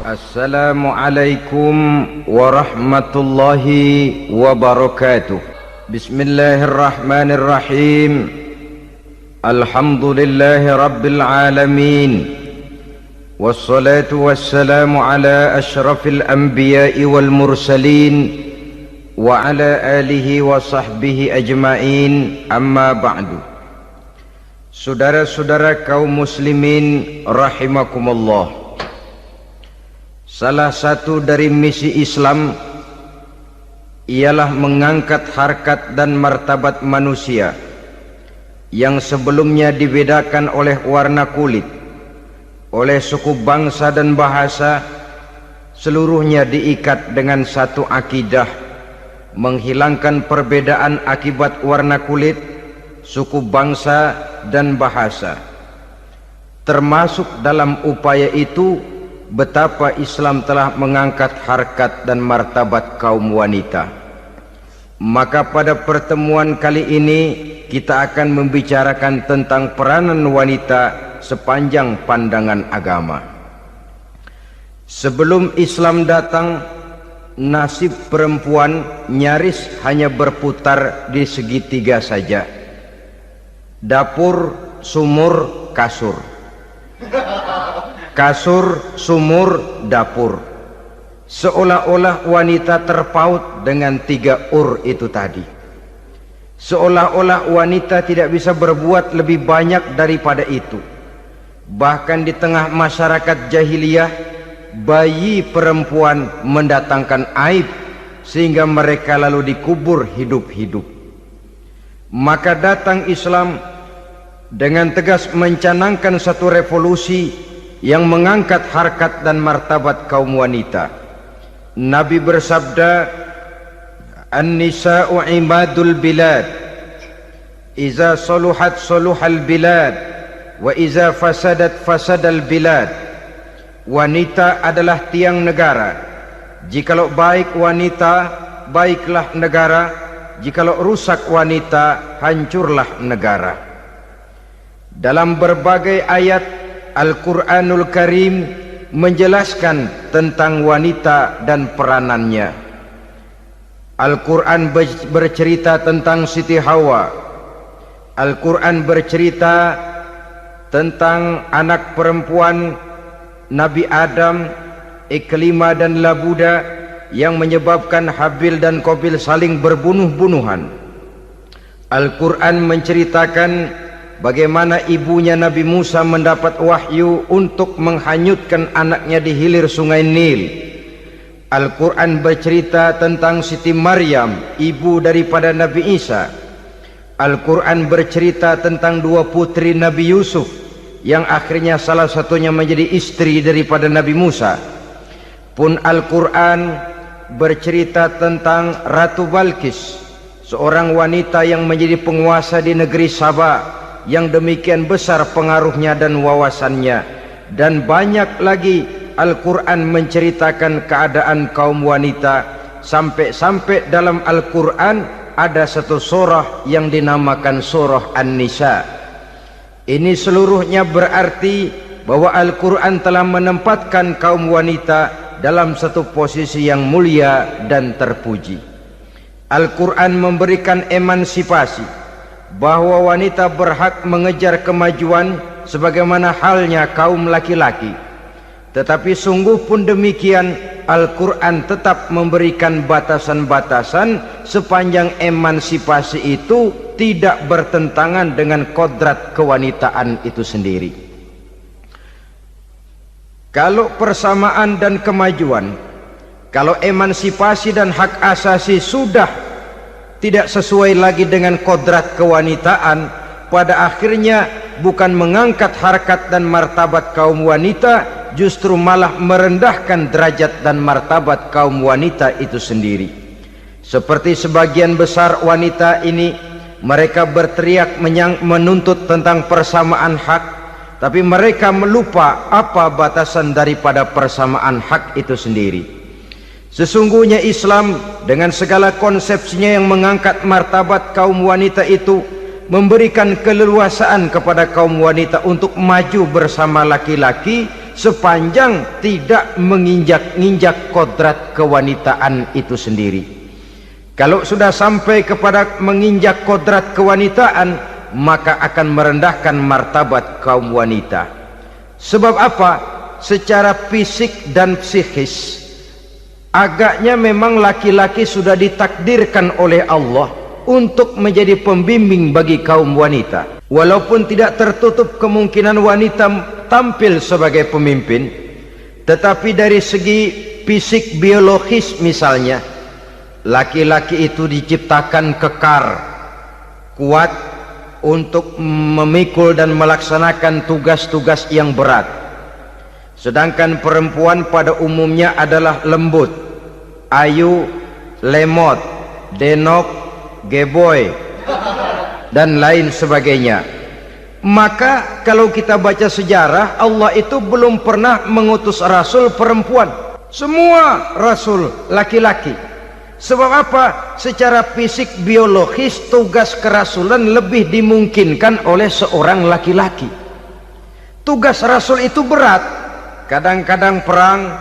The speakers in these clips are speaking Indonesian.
Assalamualaikum warahmatullahi wabarakatuh. Bismillahirrahmanirrahim. Alhamdulillahi rabbil alamin. Wassalatu wassalamu ala ashrafil anbiya'i wal mursalin wa ala alihi wa sahbihi ajma'in, amma ba'du. Saudara-saudara kaum muslimin rahimakumullah, salah satu dari misi Islam ialah mengangkat harkat dan martabat manusia yang sebelumnya dibedakan oleh warna kulit, oleh suku bangsa dan bahasa. Seluruhnya diikat dengan satu akidah, menghilangkan perbedaan akibat warna kulit, suku bangsa dan bahasa. Termasuk dalam upaya itu betapa Islam telah mengangkat harkat dan martabat kaum wanita. Maka pada pertemuan kali ini kita akan membicarakan tentang peranan wanita sepanjang pandangan agama. Sebelum Islam datang, nasib perempuan nyaris hanya berputar di segitiga saja: dapur, sumur, kasur. Kasur, sumur, dapur. Seolah-olah wanita terpaut dengan tiga itu tadi. Seolah-olah wanita tidak bisa berbuat lebih banyak daripada itu. Bahkan di tengah masyarakat jahiliyah, bayi perempuan mendatangkan aib sehingga mereka lalu dikubur hidup-hidup. Maka datang Islam dengan tegas mencanangkan satu revolusi yang mengangkat harkat dan martabat kaum wanita. Nabi bersabda, "An-nisa'u imadul bilad, iza saluhat saluhal bilad, wa iza fasadat fasadal bilad." Wanita adalah tiang negara. Jikalau baik wanita, baiklah negara. Jikalau rusak wanita, hancurlah negara. Dalam berbagai ayat Al-Quranul Karim menjelaskan tentang wanita dan peranannya. Al-Quran bercerita tentang Siti Hawa. Al-Quran bercerita tentang anak perempuan Nabi Adam, Iklimah dan Labuda, yang menyebabkan Habil dan Qabil saling berbunuh-bunuhan. Al-Quran menceritakan bagaimana ibunya Nabi Musa mendapat wahyu untuk menghanyutkan anaknya di hilir sungai Nil. Al-Quran bercerita tentang Siti Maryam, ibu daripada Nabi Isa. Al-Quran bercerita tentang dua putri Nabi Yusuf, yang akhirnya salah satunya menjadi istri daripada Nabi Musa. Pun Al-Quran bercerita tentang Ratu Balkis, seorang wanita yang menjadi penguasa di negeri Sabah, yang demikian besar pengaruhnya dan wawasannya. Dan banyak lagi Al-Quran menceritakan keadaan kaum wanita, sampai-sampai dalam Al-Quran ada satu surah yang dinamakan surah An-Nisa. Ini seluruhnya berarti bahwa Al-Quran telah menempatkan kaum wanita dalam satu posisi yang mulia dan terpuji. Al-Quran memberikan emansipasi, bahwa wanita berhak mengejar kemajuan sebagaimana halnya kaum laki-laki. Tetapi sungguh pun demikian, Al-Quran tetap memberikan batasan-batasan sepanjang emansipasi itu tidak bertentangan dengan kodrat kewanitaan itu sendiri. Kalau persamaan dan kemajuan, kalau emansipasi dan hak asasi sudah tidak sesuai lagi dengan kodrat kewanitaan, pada akhirnya bukan mengangkat harkat dan martabat kaum wanita, justru malah merendahkan derajat dan martabat kaum wanita itu sendiri. Seperti sebagian besar wanita ini, mereka berteriak menuntut tentang persamaan hak, tapi mereka melupa apa batasan daripada persamaan hak itu sendiri. Sesungguhnya Islam dengan segala konsepsinya yang mengangkat martabat kaum wanita itu memberikan keleluasaan kepada kaum wanita untuk maju bersama laki-laki sepanjang tidak menginjak-injak kodrat kewanitaan itu sendiri. Kalau sudah sampai kepada menginjak kodrat kewanitaan, maka akan merendahkan martabat kaum wanita. Sebab apa? Secara fisik dan psikis agaknya memang laki-laki sudah ditakdirkan oleh Allah untuk menjadi pembimbing bagi kaum wanita. Walaupun tidak tertutup kemungkinan wanita tampil sebagai pemimpin, tetapi dari segi fisik biologis misalnya, laki-laki itu diciptakan kekar, kuat untuk memikul dan melaksanakan tugas-tugas yang berat. Sedangkan perempuan pada umumnya adalah lembut, ayu, lemot, denok, geboy, dan lain sebagainya. Maka kalau kita baca sejarah, Allah itu belum pernah mengutus rasul perempuan. Semua rasul laki-laki. Sebab apa? Secara fisik biologis tugas kerasulan lebih dimungkinkan oleh seorang laki-laki. Tugas rasul itu berat. Kadang-kadang perang,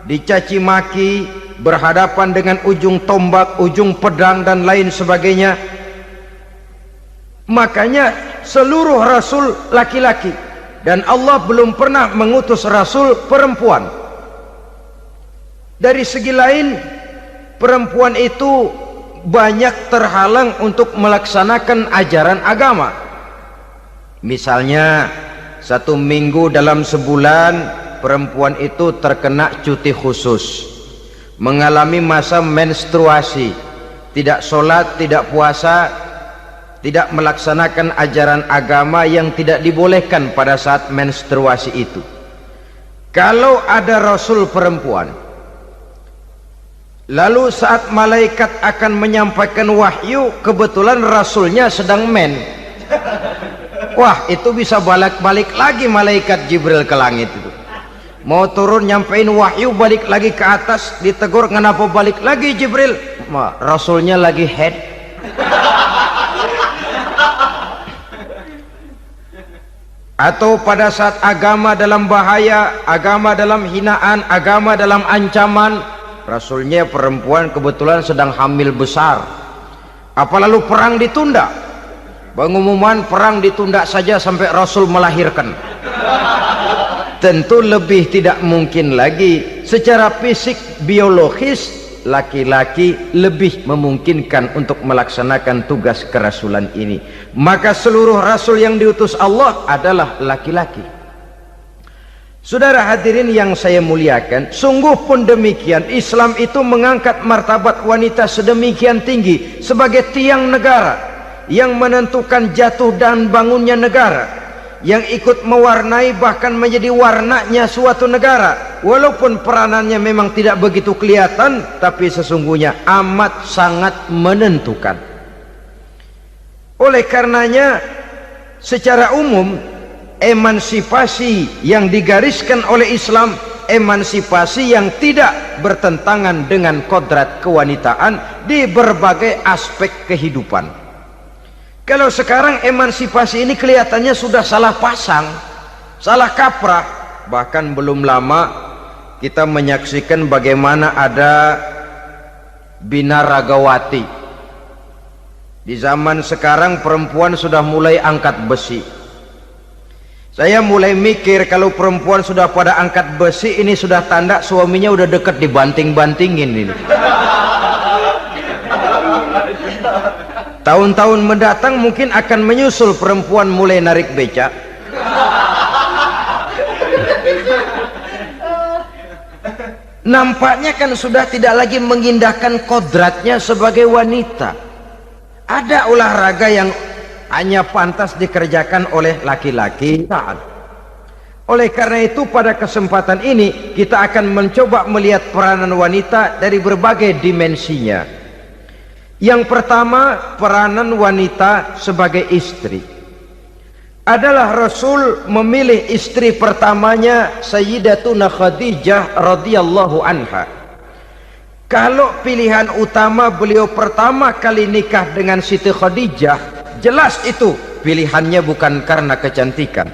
dicaci maki, berhadapan dengan ujung tombak, ujung pedang dan lain sebagainya. Makanya seluruh rasul laki-laki, dan Allah belum pernah mengutus rasul perempuan. Dari segi lain, perempuan itu banyak terhalang untuk melaksanakan ajaran agama. Misalnya 1 minggu dalam sebulan perempuan itu terkena cuti khusus, mengalami masa menstruasi, tidak sholat, tidak puasa, tidak melaksanakan ajaran agama yang tidak dibolehkan pada saat menstruasi itu. Kalau ada rasul perempuan, lalu saat malaikat akan menyampaikan wahyu, kebetulan rasulnya sedang wah, itu bisa balik-balik lagi malaikat Jibril ke langit itu. Mau turun nyampein wahyu, balik lagi ke atas, ditegur, kenapa balik lagi Jibril? Rasulnya lagi head. Atau pada saat agama dalam bahaya, agama dalam hinaan, agama dalam ancaman, rasulnya perempuan kebetulan sedang hamil besar. Apa lalu perang ditunda? Pengumuman perang ditunda saja sampai rasul melahirkan. Tentu lebih tidak mungkin lagi. Secara fisik biologis, laki-laki lebih memungkinkan untuk melaksanakan tugas kerasulan ini. Maka seluruh rasul yang diutus Allah adalah laki-laki. Saudara hadirin yang saya muliakan, sungguh pun demikian, Islam itu mengangkat martabat wanita sedemikian tinggi sebagai tiang negara yang menentukan jatuh dan bangunnya negara, yang ikut mewarnai bahkan menjadi warnanya suatu negara. Walaupun peranannya memang tidak begitu kelihatan, tapi sesungguhnya amat sangat menentukan. Oleh karenanya, secara umum emansipasi yang digariskan oleh Islam, emansipasi yang tidak bertentangan dengan kodrat kewanitaan di berbagai aspek kehidupan. Kalau sekarang emansipasi ini kelihatannya sudah salah pasang, salah kaprah. Bahkan belum lama kita menyaksikan bagaimana ada binaragawati. Di zaman sekarang perempuan sudah mulai angkat besi. Saya mulai mikir kalau perempuan sudah pada angkat besi, ini sudah tanda suaminya udah deket dibanting-bantingin ini. Tahun-tahun mendatang mungkin akan menyusul perempuan mulai narik beca. Nampaknya kan sudah tidak lagi mengindahkan kodratnya sebagai wanita. Ada olahraga yang hanya pantas dikerjakan oleh laki-laki. Oleh karena itu pada kesempatan ini kita akan mencoba melihat peranan wanita dari berbagai dimensinya. Yang pertama, peranan wanita sebagai istri. Adalah Rasul memilih istri pertamanya Sayyidatuna Khadijah radhiyallahu anha. Kalau pilihan utama beliau pertama kali nikah dengan Siti Khadijah, jelas itu pilihannya bukan karena kecantikan.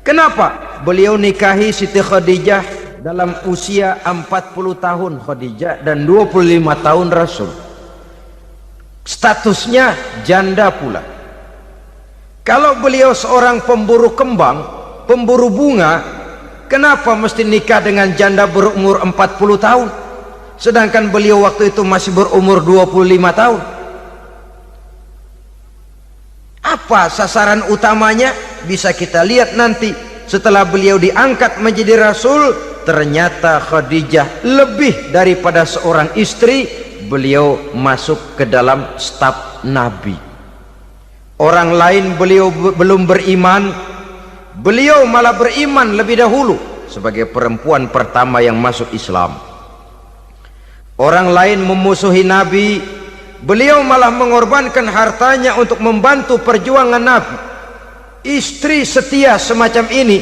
Kenapa? beliau nikahi Siti Khadijah dalam usia 40 tahun Khadijah dan 25 tahun Rasul. Statusnya janda pula. Kalau beliau seorang pemburu kembang, pemburu bunga, kenapa mesti nikah dengan janda berumur 40 tahun? Sedangkan beliau waktu itu masih berumur 25 tahun. Apa sasaran utamanya? Bisa kita lihat nanti setelah beliau diangkat menjadi Rasul. Ternyata Khadijah lebih daripada seorang istri, beliau masuk ke dalam staf Nabi. Orang lain beliau belum beriman, beliau malah beriman lebih dahulu sebagai perempuan pertama yang masuk Islam. Orang lain memusuhi Nabi, beliau malah mengorbankan hartanya untuk membantu perjuangan Nabi. Istri setia semacam ini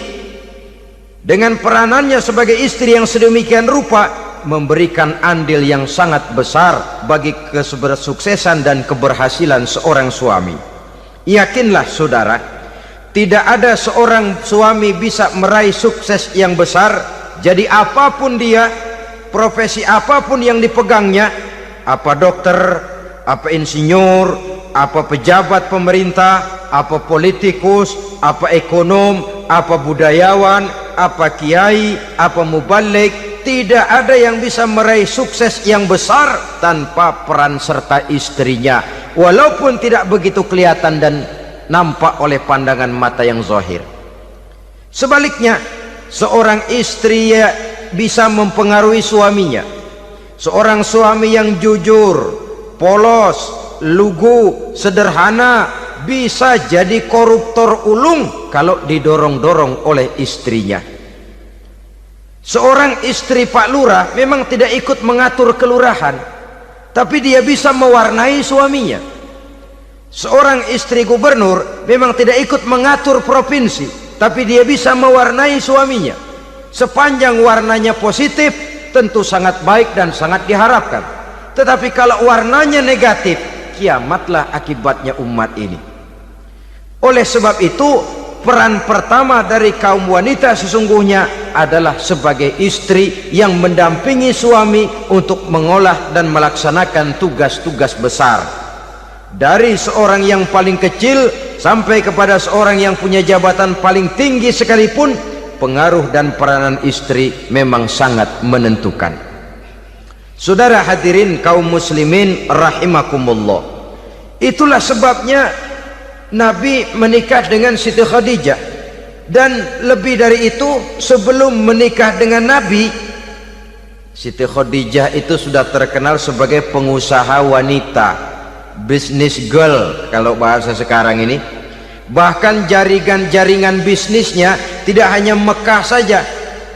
dengan peranannya sebagai istri yang sedemikian rupa memberikan andil yang sangat besar bagi kesuksesan dan keberhasilan seorang suami. Yakinlah saudara, tidak ada seorang suami bisa meraih sukses yang besar, jadi apapun dia, profesi apapun yang dipegangnya, apa dokter, apa insinyur, apa pejabat pemerintah, apa politikus, apa ekonom, apa budayawan, apa kiai, apa mubalik, tidak ada yang bisa meraih sukses yang besar tanpa peran serta istrinya, walaupun tidak begitu kelihatan dan nampak oleh pandangan mata yang zahir. Sebaliknya, seorang istri bisa mempengaruhi suaminya. Seorang suami yang jujur, polos, lugu, sederhana bisa jadi koruptor ulung kalau didorong-dorong oleh istrinya. Seorang istri Pak Lurah memang tidak ikut mengatur kelurahan, tapi dia bisa mewarnai suaminya. Seorang istri gubernur memang tidak ikut mengatur provinsi, tapi dia bisa mewarnai suaminya. Sepanjang warnanya positif, tentu sangat baik dan sangat diharapkan. Tetapi kalau warnanya negatif, kiamatlah akibatnya umat ini. Oleh sebab itu, peran pertama dari kaum wanita sesungguhnya adalah sebagai istri yang mendampingi suami untuk mengolah dan melaksanakan tugas-tugas besar. Dari seorang yang paling kecil sampai kepada seorang yang punya jabatan paling tinggi sekalipun, pengaruh dan peranan istri memang sangat menentukan. Saudara hadirin kaum muslimin rahimakumullah, itulah sebabnya Nabi menikah dengan Siti Khadijah. Dan lebih dari itu, sebelum menikah dengan Nabi, Siti Khadijah itu sudah terkenal sebagai pengusaha wanita, business girl kalau bahasa sekarang ini. Bahkan jaringan bisnisnya tidak hanya Mekah saja,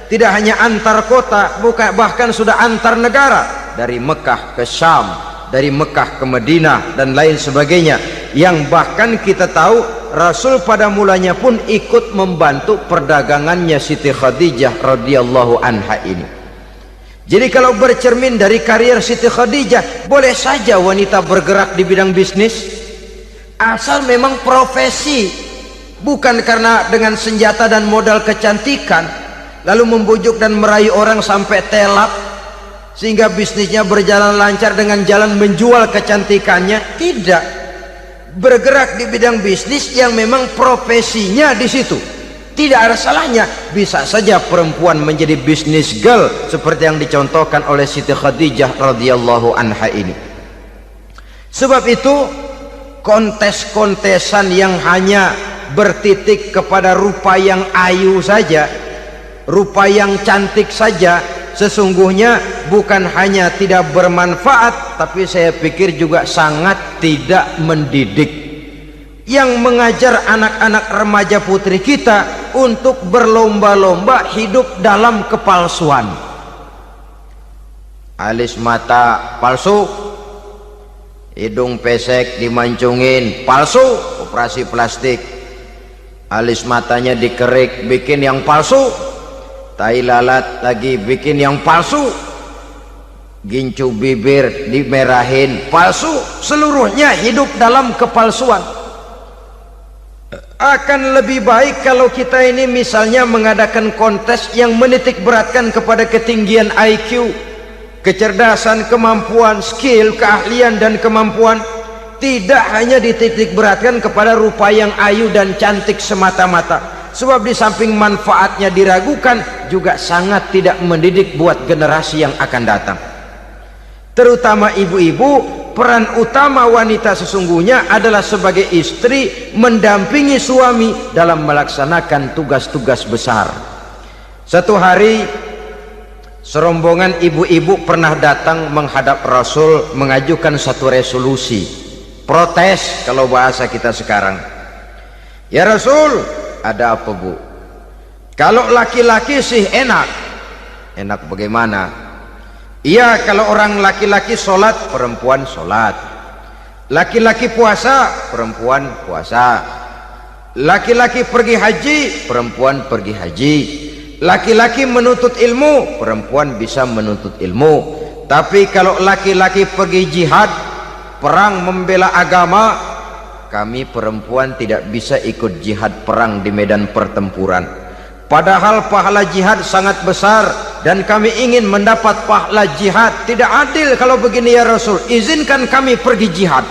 tidak hanya antar kota, bahkan sudah antar negara, dari Mekah ke Syam, dari Mekah ke Madinah dan lain sebagainya, yang bahkan kita tahu Rasul pada mulanya pun ikut membantu perdagangannya Siti Khadijah radhiyallahu anha ini. Jadi kalau bercermin dari karier Siti Khadijah, boleh saja wanita bergerak di bidang bisnis, asal memang profesi, bukan karena dengan senjata dan modal kecantikan lalu membujuk dan meraih orang sampai telak sehingga bisnisnya berjalan lancar dengan jalan menjual kecantikannya. Tidak, bergerak di bidang bisnis yang memang profesinya di situ. Tidak ada salahnya. Bisa saja perempuan menjadi bisnis girl seperti yang dicontohkan oleh Siti Khadijah radhiyallahu anha ini. Sebab itu, kontes-kontesan yang hanya bertitik kepada rupa yang ayu saja, rupa yang cantik saja, sesungguhnya bukan hanya tidak bermanfaat, tapi saya pikir juga sangat tidak mendidik. Yang mengajar anak-anak remaja putri kita untuk berlomba-lomba hidup dalam kepalsuan. Alis mata palsu, hidung pesek dimancungin palsu, operasi plastik. Alis matanya dikerik bikin yang palsu, tai lalat lagi bikin yang palsu, gincu bibir dimerahin palsu. Seluruhnya hidup dalam kepalsuan. Akan lebih baik kalau kita ini misalnya mengadakan kontes yang menitik beratkan kepada ketinggian IQ, kecerdasan, kemampuan, skill, keahlian dan kemampuan, tidak hanya dititik beratkan kepada rupa yang ayu dan cantik semata-mata. Sebab di samping manfaatnya diragukan, juga sangat tidak mendidik buat generasi yang akan datang. Terutama ibu-ibu, peran utama wanita sesungguhnya adalah sebagai istri mendampingi suami dalam melaksanakan tugas-tugas besar. Satu hari serombongan ibu-ibu pernah datang menghadap Rasul mengajukan satu resolusi, protes kalau bahasa kita sekarang. Ya Rasul, ada apa bu? Kalau laki-laki sih enak. Enak bagaimana? Iya, kalau orang laki-laki sholat, perempuan sholat. Laki-laki puasa, perempuan puasa. Laki-laki pergi haji, perempuan pergi haji. Laki-laki menuntut ilmu, perempuan bisa menuntut ilmu. Tapi kalau laki-laki pergi jihad, perang membela agama, kami perempuan tidak bisa ikut jihad perang di medan pertempuran. Padahal pahala jihad sangat besar dan kami ingin mendapat pahala jihad. Tidak adil kalau begini ya Rasul, izinkan kami pergi jihad.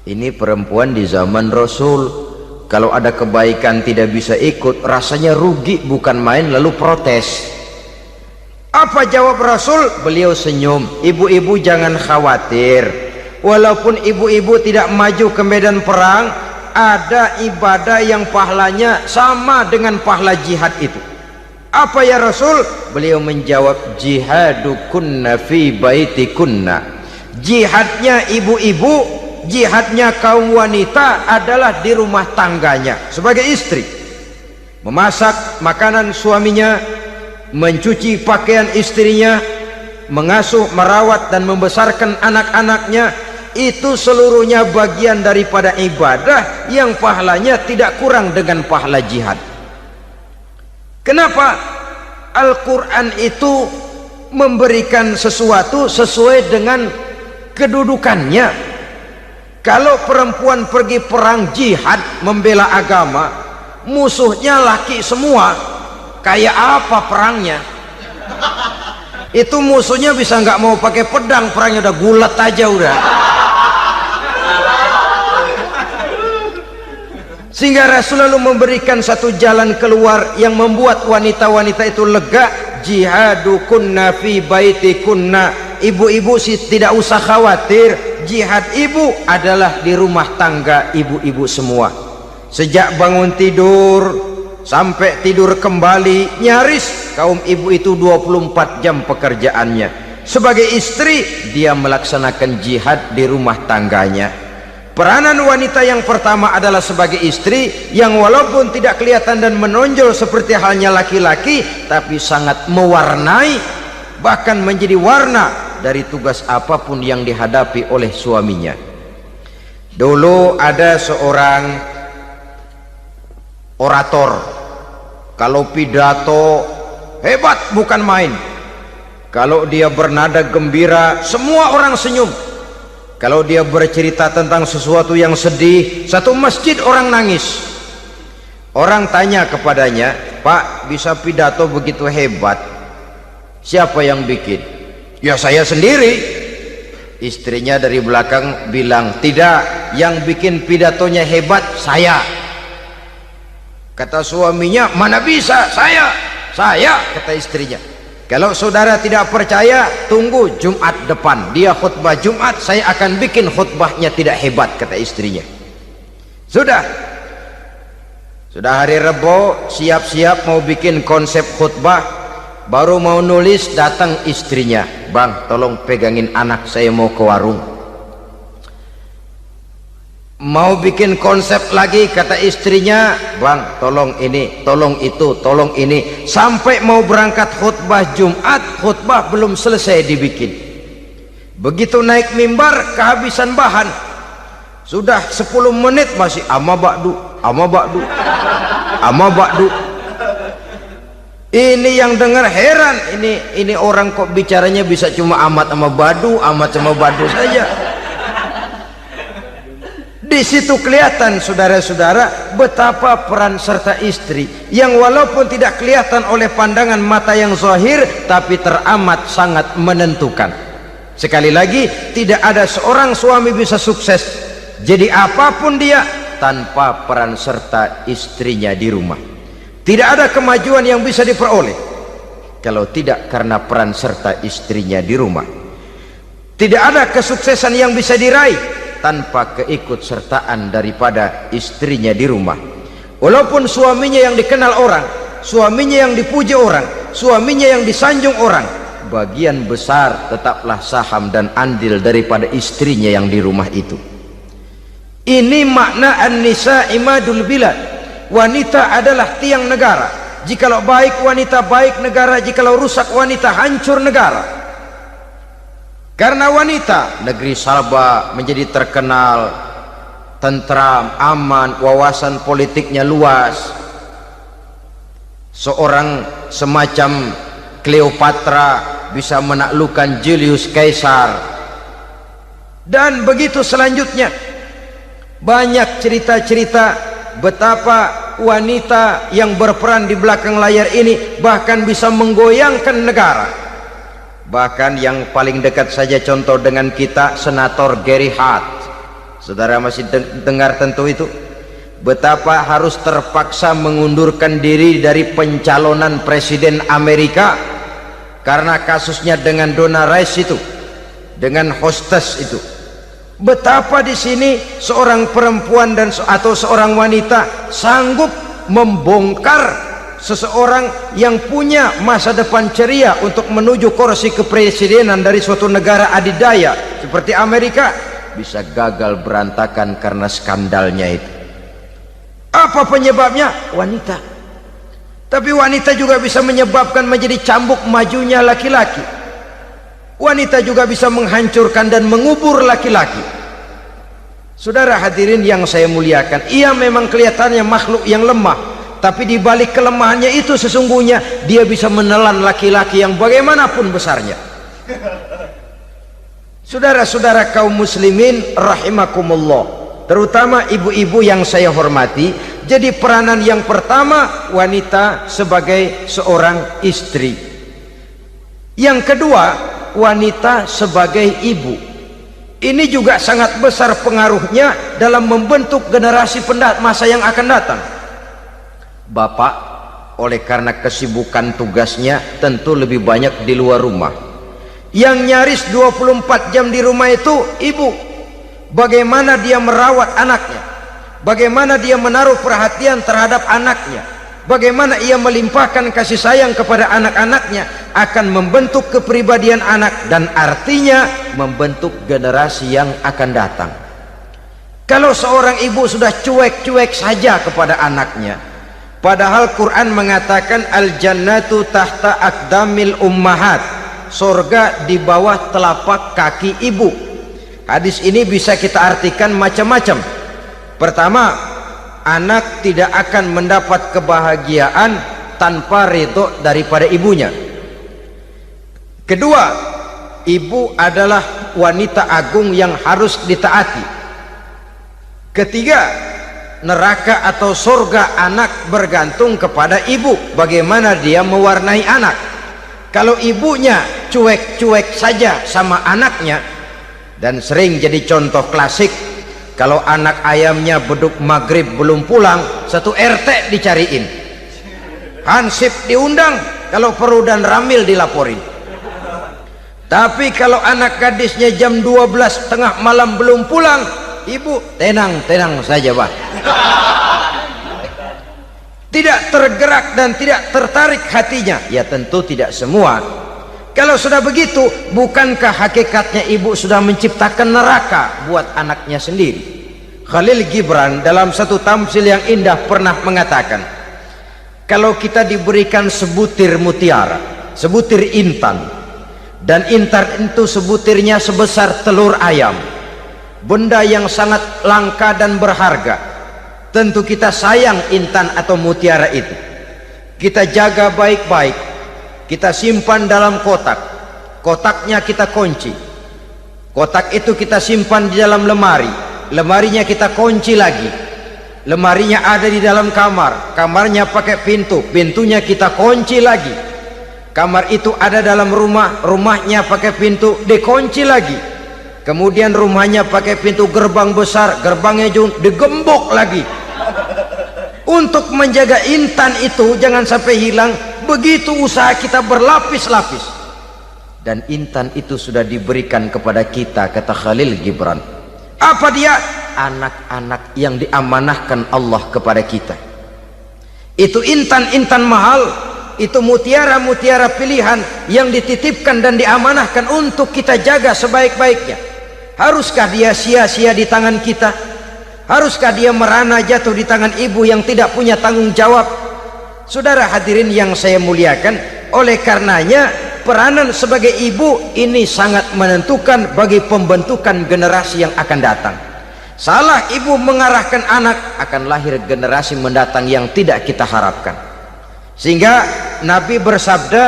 Ini perempuan di zaman Rasul, kalau ada kebaikan tidak bisa ikut, rasanya rugi bukan main, lalu protes. Apa jawab Rasul? Beliau senyum. Ibu-ibu jangan khawatir, walaupun ibu-ibu tidak maju ke medan perang, ada ibadah yang pahalanya sama dengan pahala jihad itu. Apa ya Rasul? Beliau menjawab, jihadukunna fi baitikunna. Jihadnya ibu-ibu, jihadnya kaum wanita adalah di rumah tangganya sebagai istri. Memasak makanan suaminya, mencuci pakaian istrinya, mengasuh, merawat dan membesarkan anak-anaknya, itu seluruhnya bagian daripada ibadah yang pahalanya tidak kurang dengan pahala jihad. Kenapa? Al-Quran itu memberikan sesuatu sesuai dengan kedudukannya. Kalau perempuan pergi perang jihad membela agama, musuhnya laki semua, kayak apa perangnya? Itu musuhnya bisa nggak mau pakai pedang, perangnya udah gulat aja udah. Sehingga Rasul lalu memberikan satu jalan keluar yang membuat wanita-wanita itu lega. Jihadukunna fi baitikunna. Ibu-ibu sih tidak usah khawatir, jihad ibu adalah di rumah tangga ibu-ibu semua. Sejak bangun tidur sampai tidur kembali, nyaris kaum ibu itu 24 jam pekerjaannya. Sebagai istri, dia melaksanakan jihad di rumah tangganya. Peranan wanita yang pertama adalah sebagai istri, yang walaupun tidak kelihatan dan menonjol seperti halnya laki-laki, tapi sangat mewarnai, bahkan menjadi warna dari tugas apapun yang dihadapi oleh suaminya. Dulu ada seorang orator, kalau pidato hebat bukan main. Kalau dia bernada gembira, semua orang senyum. Kalau dia bercerita tentang sesuatu yang sedih, satu masjid orang nangis. Orang tanya kepadanya, Pak, bisa pidato begitu hebat, siapa yang bikin? Ya saya sendiri. Istrinya dari belakang bilang, tidak, yang bikin pidatonya hebat saya. Kata suaminya, mana bisa, saya, kata istrinya. Kalau saudara tidak percaya, tunggu Jumat depan, dia khutbah Jumat, saya akan bikin khutbahnya tidak hebat, kata istrinya. Sudah hari Rebo, siap-siap mau bikin konsep khutbah, baru mau nulis, datang istrinya, Bang, tolong pegangin anak, saya mau ke warung. Mau bikin konsep lagi, kata istrinya, Bang, tolong ini, tolong itu, tolong ini. Sampai mau berangkat khutbah Jumat, khutbah belum selesai dibikin. Begitu naik mimbar, kehabisan bahan. Sudah 10 menit masih ama ba'du. Ini yang dengar heran, ini orang kok bicaranya bisa cuma amat sama badu saja. Di situ kelihatan saudara-saudara betapa peran serta istri yang walaupun tidak kelihatan oleh pandangan mata yang zahir, tapi teramat sangat menentukan. Sekali lagi, tidak ada seorang suami bisa sukses jadi apapun dia tanpa peran serta istrinya di rumah. Tidak ada kemajuan yang bisa diperoleh kalau tidak karena peran serta istrinya di rumah. Tidak ada kesuksesan yang bisa diraih tanpa keikutsertaan daripada istrinya di rumah. Walaupun suaminya yang dikenal orang, suaminya yang dipuji orang, suaminya yang disanjung orang, bagian besar tetaplah saham dan andil daripada istrinya yang di rumah itu. Ini makna an-nisa imadul bilad. Wanita adalah tiang negara. Jikalau baik wanita, baik negara. Jikalau rusak wanita, hancur negara. Karena wanita, negeri Sabah menjadi terkenal tentram, aman, wawasan politiknya luas. Seorang semacam Cleopatra bisa menaklukkan Julius Caesar. Dan begitu selanjutnya. Banyak cerita-cerita betapa wanita yang berperan di belakang layar ini bahkan bisa menggoyangkan negara. Bahkan yang paling dekat saja contoh dengan kita, Senator Gary Hart. Saudara masih dengar tentu itu, betapa harus terpaksa mengundurkan diri dari pencalonan presiden Amerika karena kasusnya dengan Donna Rice itu, dengan hostess itu. Betapa di sini seorang perempuan atau seorang wanita sanggup membongkar seseorang yang punya masa depan ceria untuk menuju kursi kepresidenan dari suatu negara adidaya seperti Amerika, bisa gagal berantakan karena skandalnya itu. Apa penyebabnya? Wanita. Tapi wanita juga bisa menyebabkan menjadi cambuk majunya laki-laki. Wanita juga bisa menghancurkan dan mengubur laki-laki. Saudara hadirin yang saya muliakan, ia memang kelihatannya makhluk yang lemah, tapi di balik kelemahannya itu sesungguhnya dia bisa menelan laki-laki yang bagaimanapun besarnya. Saudara-saudara kaum muslimin rahimakumullah, terutama ibu-ibu yang saya hormati, jadi peranan yang pertama wanita sebagai seorang istri. Yang kedua, wanita sebagai ibu. Ini juga sangat besar pengaruhnya dalam membentuk generasi masa yang akan datang. Bapak oleh karena kesibukan tugasnya tentu lebih banyak di luar rumah. Yang nyaris 24 jam di rumah itu ibu. Bagaimana dia merawat anaknya, bagaimana dia menaruh perhatian terhadap anaknya, bagaimana ia melimpahkan kasih sayang kepada anak-anaknya, akan membentuk kepribadian anak dan artinya membentuk generasi yang akan datang. Kalau seorang ibu sudah cuek-cuek saja kepada anaknya, padahal Quran mengatakan al-jannatu tahta aqdamil ummahat, surga di bawah telapak kaki ibu. Hadis ini bisa kita artikan macam-macam. Pertama, anak tidak akan mendapat kebahagiaan tanpa ridho daripada ibunya. Kedua, ibu adalah wanita agung yang harus ditaati. Ketiga, neraka atau surga anak bergantung kepada ibu, bagaimana dia mewarnai anak. Kalau ibunya cuek-cuek saja sama anaknya, dan sering jadi contoh klasik, kalau anak ayamnya beduk maghrib belum pulang, satu RT dicariin, hansip diundang, kalau perlu dan ramil dilaporin. Tapi kalau anak gadisnya jam 12 tengah malam belum pulang, ibu tenang-tenang saja Pak. Tidak tergerak dan tidak tertarik hatinya. Ya tentu tidak semua. Kalau sudah begitu, bukankah hakikatnya ibu sudah menciptakan neraka buat anaknya sendiri? Khalil Gibran dalam satu tamsil yang indah pernah mengatakan, kalau kita diberikan sebutir mutiara, sebutir intan, dan intan itu sebutirnya sebesar telur ayam, benda yang sangat langka dan berharga, tentu kita sayang intan atau mutiara itu. Kita jaga baik-baik, kita simpan dalam kotak, kotaknya kita kunci, kotak itu kita simpan di dalam lemari, lemarinya kita kunci lagi. Lemarinya ada di dalam kamar, kamarnya pakai pintu, pintunya kita kunci lagi. Kamar itu ada dalam rumah, rumahnya pakai pintu, dikunci lagi. Kemudian rumahnya pakai pintu gerbang besar, gerbangnya juga digembok lagi. Untuk menjaga intan itu jangan sampai hilang, begitu usaha kita berlapis-lapis. Dan intan itu sudah diberikan kepada kita, kata Khalil Gibran. Apa dia? Anak-anak yang diamanahkan Allah kepada kita. Itu intan-intan mahal, itu mutiara-mutiara pilihan yang dititipkan dan diamanahkan untuk kita jaga sebaik-baiknya. Haruskah dia sia-sia di tangan kita? Haruskah dia merana jatuh di tangan ibu yang tidak punya tanggung jawab? Saudara hadirin yang saya muliakan, oleh karenanya peranan sebagai ibu ini sangat menentukan bagi pembentukan generasi yang akan datang. Salah ibu mengarahkan anak, akan lahir generasi mendatang yang tidak kita harapkan. Sehingga Nabi bersabda,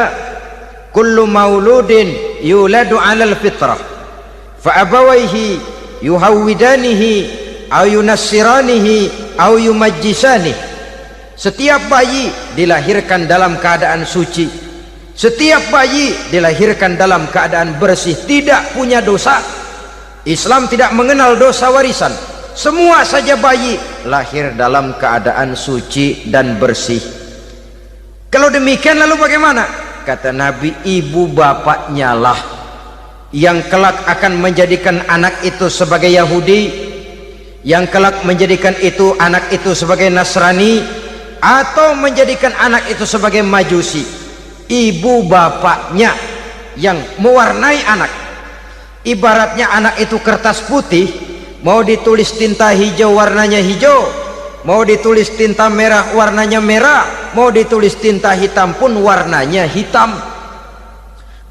kullu mauludin yuladu 'alal fitrah fa abawaihi yuhawwidanihi aw yunassiranihi aw yumajjisanihi. Setiap bayi dilahirkan dalam keadaan suci, setiap bayi dilahirkan dalam keadaan bersih, tidak punya dosa. Islam tidak mengenal dosa warisan. Semua saja bayi lahir dalam keadaan suci dan bersih. Kalau demikian lalu bagaimana? Kata Nabi, ibu bapaknya lah yang kelak akan menjadikan anak itu sebagai Yahudi, yang kelak menjadikan itu anak itu sebagai Nasrani, atau menjadikan anak itu sebagai Majusi. Ibu bapaknya yang mewarnai anak. Ibaratnya anak itu kertas putih, mau ditulis tinta hijau warnanya hijau, mau ditulis tinta merah warnanya merah, mau ditulis tinta hitam pun warnanya hitam.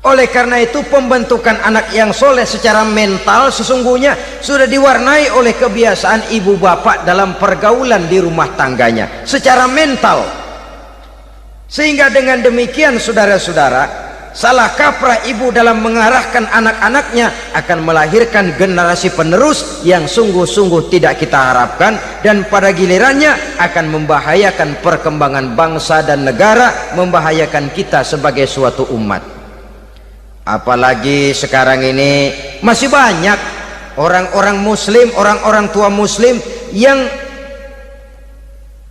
Oleh karena itu pembentukan anak yang soleh secara mental sesungguhnya sudah diwarnai oleh kebiasaan ibu bapak dalam pergaulan di rumah tangganya secara mental. Sehingga dengan demikian saudara-saudara, salah kaprah ibu dalam mengarahkan anak-anaknya akan melahirkan generasi penerus yang sungguh-sungguh tidak kita harapkan, dan pada gilirannya akan membahayakan perkembangan bangsa dan negara, membahayakan kita sebagai suatu umat. Apalagi sekarang ini masih banyak orang-orang muslim, orang-orang tua muslim yang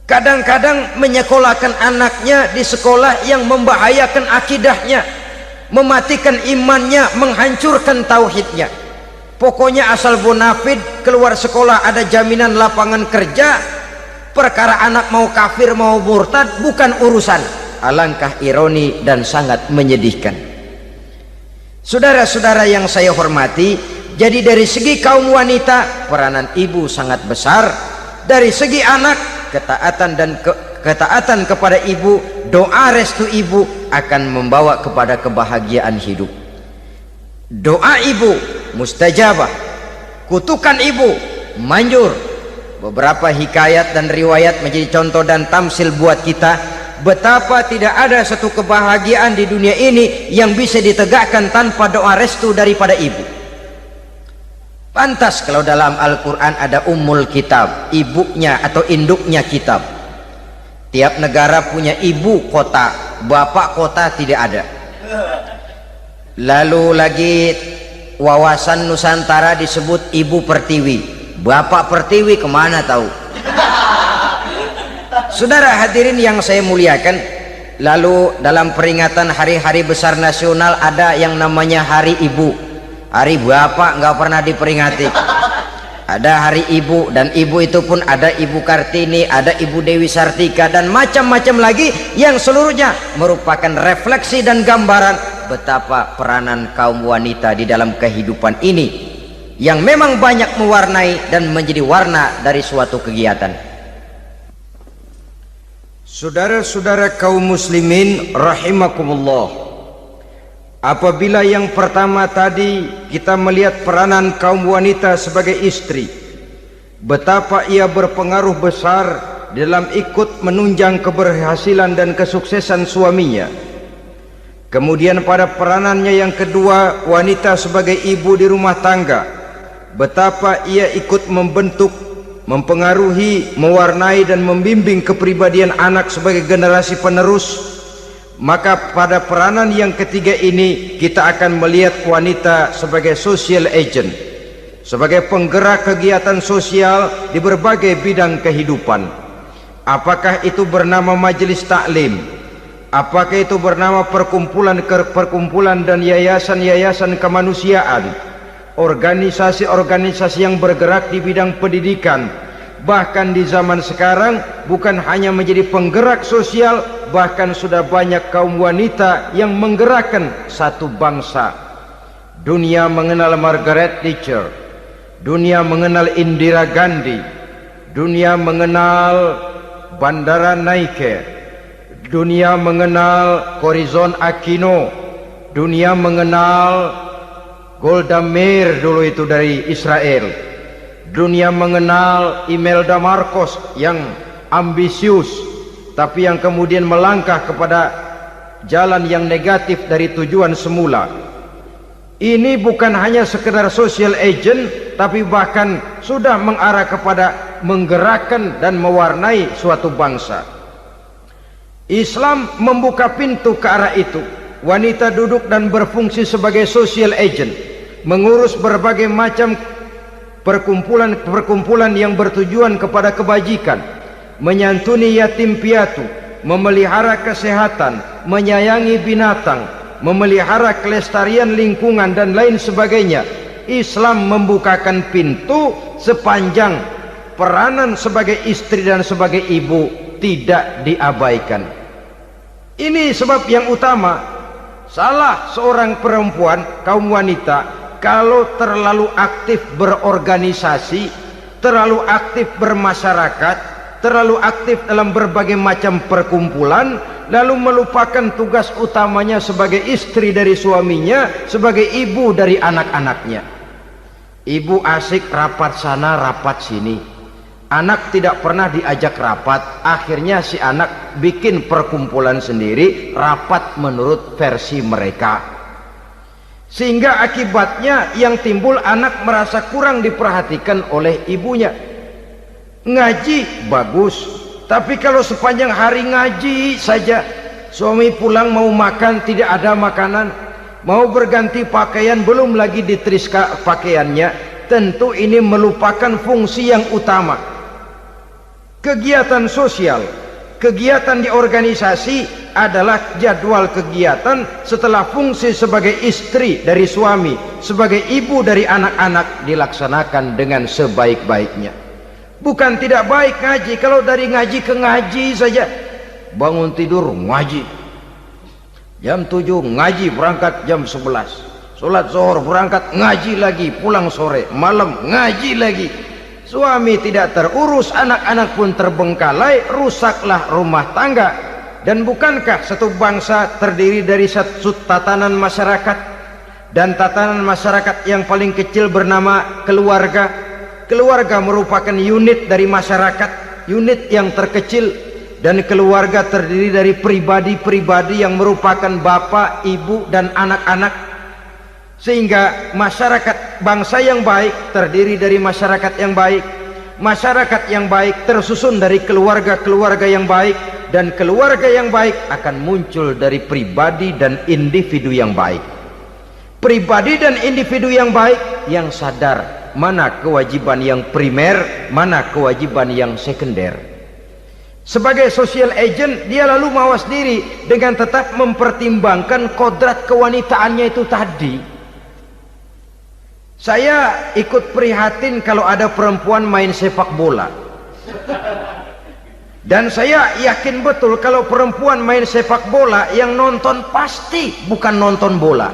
kadang-kadang menyekolahkan anaknya di sekolah yang membahayakan akidahnya, mematikan imannya, menghancurkan tauhidnya. Pokoknya asal bonafid keluar sekolah ada jaminan lapangan kerja, perkara anak mau kafir mau murtad bukan urusan. Alangkah ironi dan sangat menyedihkan. Saudara-saudara yang saya hormati, jadi dari segi kaum wanita peranan ibu sangat besar, dari segi anak ketaatan kepada ibu, doa restu ibu akan membawa kepada kebahagiaan hidup. Doa ibu mustajabah, kutukan ibu manjur. Beberapa hikayat dan riwayat menjadi contoh dan tamsil buat kita betapa tidak ada satu kebahagiaan di dunia ini yang bisa ditegakkan tanpa doa restu daripada ibu. Pantas kalau dalam Al-Quran ada ummul kitab, ibunya atau induknya kitab. Tiap negara punya ibu kota, bapak kota tidak ada. Lalu lagi wawasan Nusantara disebut ibu pertiwi, bapak pertiwi kemana tahu. Saudara hadirin yang saya muliakan, lalu dalam peringatan hari-hari besar nasional ada yang namanya Hari Ibu. Hari bapak nggak pernah diperingati. Ada hari ibu, dan ibu itu pun ada Ibu Kartini, ada Ibu Dewi Sartika, dan macam-macam lagi yang seluruhnya merupakan refleksi dan gambaran betapa peranan kaum wanita di dalam kehidupan ini yang memang banyak mewarnai dan menjadi warna dari suatu kegiatan. Saudara-saudara kaum muslimin rahimakumullah, apabila yang pertama tadi kita melihat peranan kaum wanita sebagai istri, betapa ia berpengaruh besar dalam ikut menunjang keberhasilan dan kesuksesan suaminya. Kemudian pada peranannya yang kedua, wanita sebagai ibu di rumah tangga, betapa ia ikut membentuk, mempengaruhi, mewarnai dan membimbing kepribadian anak sebagai generasi penerus, maka pada peranan yang ketiga ini kita akan melihat wanita sebagai social agent, sebagai penggerak kegiatan sosial di berbagai bidang kehidupan. Apakah itu bernama majelis taklim, apakah itu bernama perkumpulan dan yayasan-yayasan kemanusiaan, organisasi-organisasi yang bergerak di bidang pendidikan, bahkan di zaman sekarang bukan hanya menjadi penggerak sosial, bahkan sudah banyak kaum wanita yang menggerakkan satu bangsa. Dunia mengenal Margaret Thatcher, dunia mengenal Indira Gandhi, dunia mengenal Bandara Naike, dunia mengenal Corazon Aquino, dunia mengenal Golda Meir dulu itu dari Israel, dunia mengenal Imelda Marcos yang ambisius tapi yang kemudian melangkah kepada jalan yang negatif dari tujuan semula. Ini bukan hanya sekedar social agent, tapi bahkan sudah mengarah kepada menggerakkan dan mewarnai suatu bangsa. Islam membuka pintu ke arah itu. Wanita duduk dan berfungsi sebagai social agent, mengurus berbagai macam perkumpulan yang bertujuan kepada kebajikan, menyantuni yatim piatu, memelihara kesehatan, menyayangi binatang, memelihara kelestarian lingkungan dan lain sebagainya. Islam membukakan pintu sepanjang peranan sebagai istri dan sebagai ibu tidak diabaikan. Ini sebab yang utama. Salah seorang perempuan, kaum wanita, kalau terlalu aktif berorganisasi, terlalu aktif bermasyarakat, terlalu aktif dalam berbagai macam perkumpulan, lalu melupakan tugas utamanya sebagai istri dari suaminya, sebagai ibu dari anak-anaknya. Ibu asik rapat sana rapat sini, anak tidak pernah diajak rapat, akhirnya si anak bikin perkumpulan sendiri, rapat menurut versi mereka, sehingga akibatnya yang timbul anak merasa kurang diperhatikan oleh ibunya. Ngaji bagus, tapi kalau sepanjang hari ngaji saja, suami pulang mau makan tidak ada makanan, mau berganti pakaian belum lagi diteriska pakaiannya, tentu ini melupakan fungsi yang utama. Kegiatan sosial, kegiatan di organisasi adalah jadwal kegiatan setelah fungsi sebagai istri dari suami, sebagai ibu dari anak-anak dilaksanakan dengan sebaik-baiknya. Bukan tidak baik ngaji, kalau dari ngaji ke ngaji saja, bangun tidur ngaji, jam 7 ngaji, berangkat jam 11, sholat zuhur berangkat ngaji lagi, pulang sore, malam ngaji lagi. Suami tidak terurus, anak-anak pun terbengkalai, rusaklah rumah tangga. Dan bukankah satu bangsa terdiri dari satu tatanan masyarakat, dan tatanan masyarakat yang paling kecil bernama keluarga. Keluarga merupakan unit dari masyarakat, unit yang terkecil, dan keluarga terdiri dari pribadi-pribadi yang merupakan bapak, ibu, dan anak-anak. Sehingga masyarakat bangsa yang baik terdiri dari masyarakat yang baik, masyarakat yang baik tersusun dari keluarga-keluarga yang baik, dan keluarga yang baik akan muncul dari pribadi dan individu yang baik. Pribadi dan individu yang baik yang sadar mana kewajiban yang primer, mana kewajiban yang sekunder. Sebagai social agent, dia lalu mawas diri dengan tetap mempertimbangkan kodrat kewanitaannya itu tadi. Saya ikut prihatin kalau ada perempuan main sepak bola, dan saya yakin betul kalau perempuan main sepak bola, yang nonton pasti bukan nonton bola.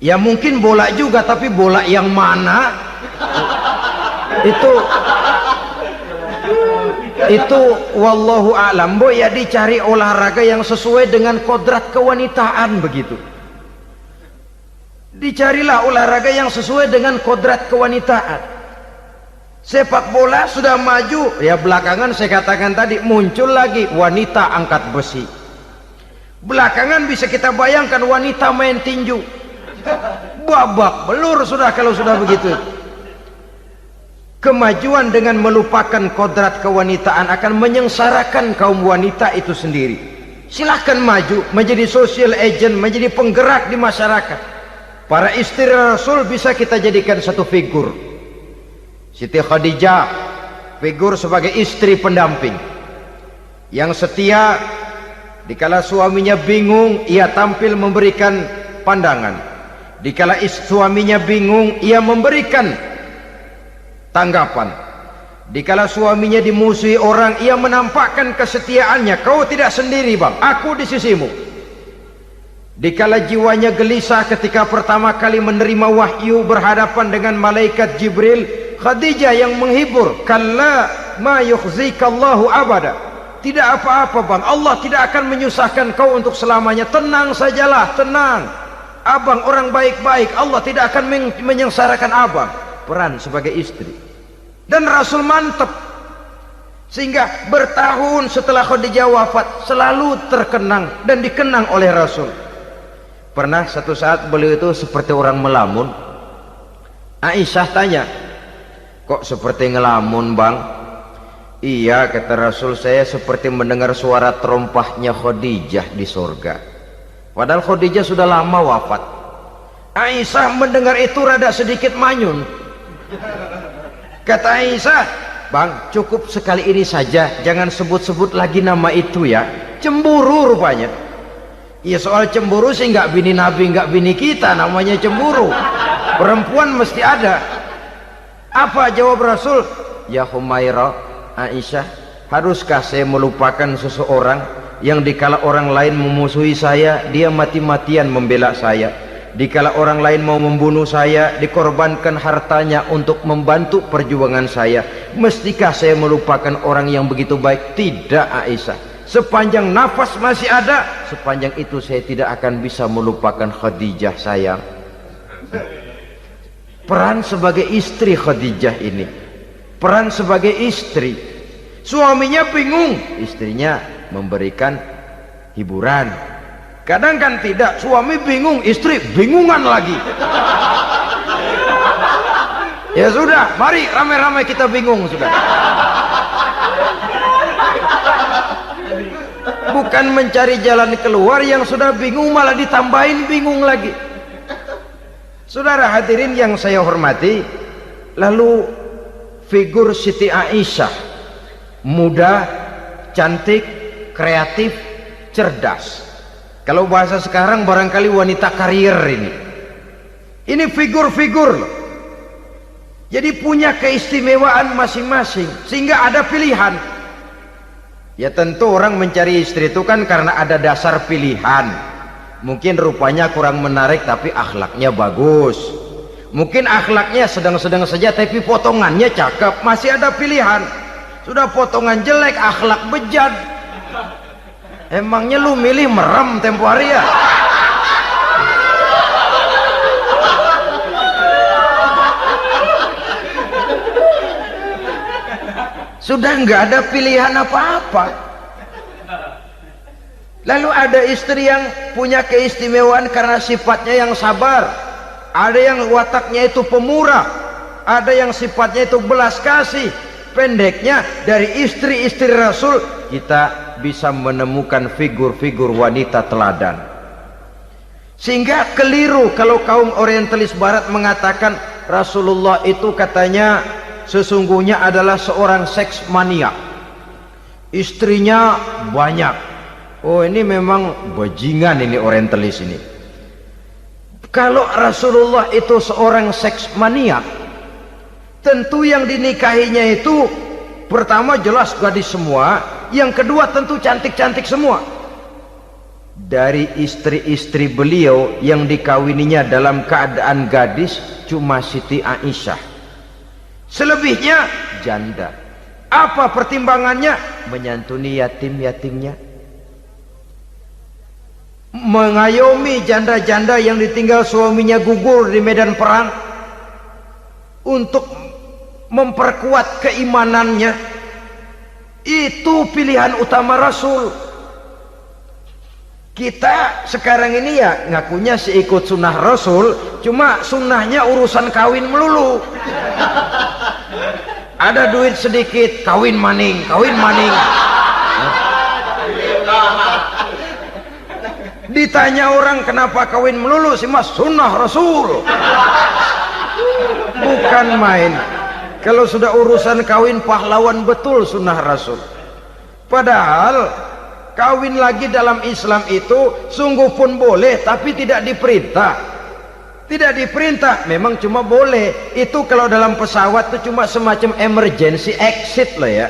Ya mungkin bola juga, tapi bola yang mana itu wallahu a'lam. Ya dicari olahraga yang sesuai dengan kodrat kewanitaan begitu. Dicarilah olahraga yang sesuai dengan kodrat kewanitaan. Sepak bola sudah maju, ya belakangan saya katakan tadi muncul lagi wanita angkat besi. Belakangan bisa kita bayangkan wanita main tinju. babak belur sudah kalau sudah begitu. Kemajuan dengan melupakan kodrat kewanitaan akan menyengsarakan kaum wanita itu sendiri. Silahkan maju menjadi social agent, menjadi penggerak di masyarakat. Para istri Rasul bisa kita jadikan satu figur. Siti Khadijah, figur sebagai istri pendamping yang setia. Dikala suaminya bingung, ia tampil memberikan pandangan. Dikala suaminya bingung, ia memberikan tanggapan. Dikala suaminya dimusuhi orang, ia menampakkan kesetiaannya. Kau tidak sendiri bang, aku di sisimu. Dikala jiwanya gelisah ketika pertama kali menerima wahyu berhadapan dengan malaikat Jibril, Khadijah yang menghibur. Kalla ma yukhzikallahu abada. Tidak apa-apa bang, Allah tidak akan menyusahkan kau untuk selamanya. Tenang sajalah, tenang. Abang orang baik-baik, Allah tidak akan menyengsarakan abang. Peran sebagai istri. Dan Rasul mantap, sehingga bertahun setelah Khadijah wafat selalu terkenang dan dikenang oleh Rasul. Pernah satu saat beliau itu seperti orang melamun. Aisyah tanya, kok seperti ngelamun bang? Iya, kata Rasul, saya seperti mendengar suara terompahnya Khadijah di surga. Padahal Khadijah sudah lama wafat. Aisyah mendengar itu rada sedikit manyun. Kata Aisyah, bang, cukup sekali ini saja, jangan sebut-sebut lagi nama itu ya. Cemburu rupanya. Ya soal cemburu sih nggak bini Nabi, nggak bini kita, namanya cemburu. Perempuan mesti ada. Apa jawab Rasul? Ya Humairah, Aisyah, haruskah saya melupakan seseorang yang dikala orang lain memusuhi saya, dia mati-matian membela saya. Dikala orang lain mau membunuh saya, dikorbankan hartanya untuk membantu perjuangan saya. Mestikah saya melupakan orang yang begitu baik? Tidak Aisyah. Sepanjang nafas masih ada, sepanjang itu saya tidak akan bisa melupakan Khadijah sayang. Peran sebagai istri Khadijah ini, peran sebagai istri. Suaminya bingung, istrinya memberikan hiburan. Kadang kan tidak, suami bingung, istri bingungan lagi. Ya sudah, mari ramai-ramai kita bingung sudah. Bukan mencari jalan keluar, yang sudah bingung malah ditambahin bingung lagi. Saudara hadirin yang saya hormati, lalu figur Siti Aisyah, muda, cantik, kreatif, cerdas. Kalau bahasa sekarang barangkali wanita karier ini. Ini figur-figur loh. Jadi punya keistimewaan masing-masing, sehingga ada pilihan. Ya tentu orang mencari istri itu kan karena ada dasar pilihan. Mungkin rupanya kurang menarik tapi akhlaknya bagus. Mungkin akhlaknya sedang-sedang saja tapi potongannya cakep, masih ada pilihan. Sudah potongan jelek, akhlak bejat, emangnya lu milih merem tempo hari ya? Sudah nggak ada pilihan apa-apa. Lalu ada istri yang punya keistimewaan karena sifatnya yang sabar, ada yang wataknya itu pemurah, ada yang sifatnya itu belas kasih. Pendeknya, dari istri-istri Rasul kita bisa menemukan figur-figur wanita teladan. Sehingga keliru kalau kaum orientalis barat mengatakan Rasulullah itu katanya sesungguhnya adalah seorang seks mania, istrinya banyak. Oh ini memang bajingan ini orientalis ini. Kalau Rasulullah itu seorang seks mania, tentu yang dinikahinya itu pertama jelas gadis semua, yang kedua tentu cantik-cantik semua. Dari istri-istri beliau yang dikawininya dalam keadaan gadis cuma Siti Aisyah. Selebihnya janda. Apa pertimbangannya? Menyantuni yatim-yatimnya, mengayomi janda-janda yang ditinggal suaminya gugur di medan perang, untuk memperkuat keimanannya. Itu pilihan utama Rasul. Kita sekarang ini ya ngakunya si ikut sunnah Rasul, cuma sunnahnya urusan kawin melulu. Ada duit sedikit, kawin maning, kawin maning. Ditanya orang kenapa kawin melulu, sih mas sunnah Rasul. Bukan main. Kalau sudah urusan kawin pahlawan betul sunnah Rasul. Padahal kawin lagi dalam Islam itu sungguh pun boleh, tapi tidak diperintah. Tidak diperintah, memang cuma boleh. Itu kalau dalam pesawat itu cuma semacam emergency exit lah ya.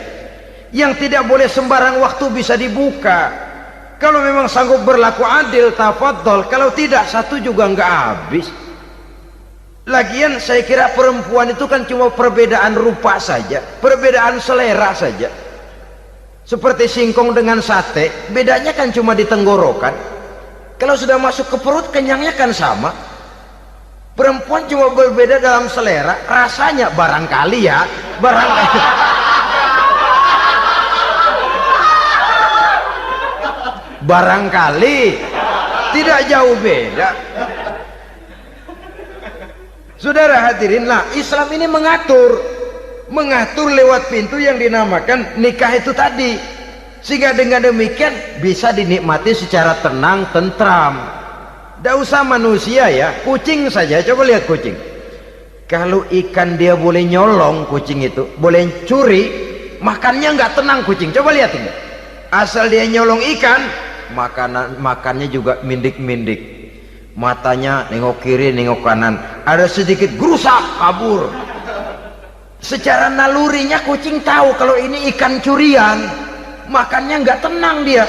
Yang tidak boleh sembarang waktu bisa dibuka. Kalau memang sanggup berlaku adil, tafadhol. Kalau tidak, satu juga nggak habis. Lagian saya kira perempuan itu kan cuma perbedaan rupa saja, perbedaan selera saja. Seperti singkong dengan sate, bedanya kan cuma di tenggorokan. Kalau sudah masuk ke perut, kenyangnya kan sama. Perempuan cuma berbeda dalam selera, rasanya barangkali ya, barangkali. Barangkali tidak jauh beda. Saudara hadirinlah, Islam ini mengatur lewat pintu yang dinamakan nikah itu tadi, sehingga dengan demikian bisa dinikmati secara tenang, tentram. Tidak usah manusia ya, kucing saja. Coba lihat kucing. Kalau ikan dia boleh nyolong, kucing itu boleh curi, makannya nggak tenang kucing. Coba lihat ini. Asal dia nyolong ikan, makannya juga mindik-mindik. Matanya nengok kiri, nengok kanan. Ada sedikit gerusak, kabur. Secara nalurinya kucing tahu kalau ini ikan curian, makannya nggak tenang dia.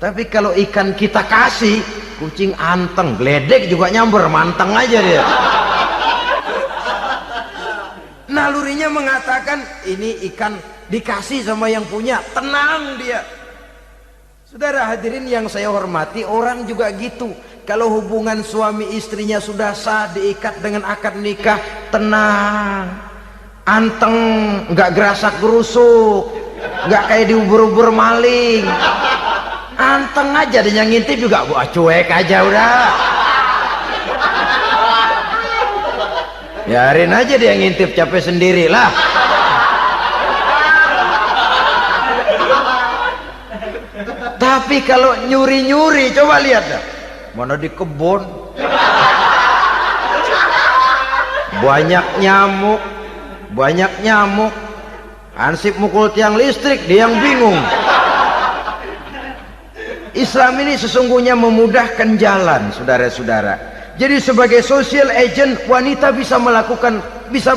Tapi kalau ikan kita kasih, kucing anteng, geledek juga nyamber, manteng aja dia. Nalurinya mengatakan ini ikan dikasih sama yang punya, tenang dia. Saudara hadirin yang saya hormati, orang juga gitu. Kalau hubungan suami istrinya sudah sah, diikat dengan akad nikah, tenang, anteng, nggak gerasak gerusuk, nggak kayak diubur-ubur maling, anteng aja. Dan yang ngintip juga buat cuek aja udah. Biarin aja dia ngintip, capek sendirilah. Tapi kalau nyuri-nyuri, coba lihat dah. Mana di kebun banyak nyamuk, hansip mukul tiang listrik, dia yang bingung. Islam ini sesungguhnya memudahkan jalan, saudara-saudara. Jadi sebagai social agent, wanita bisa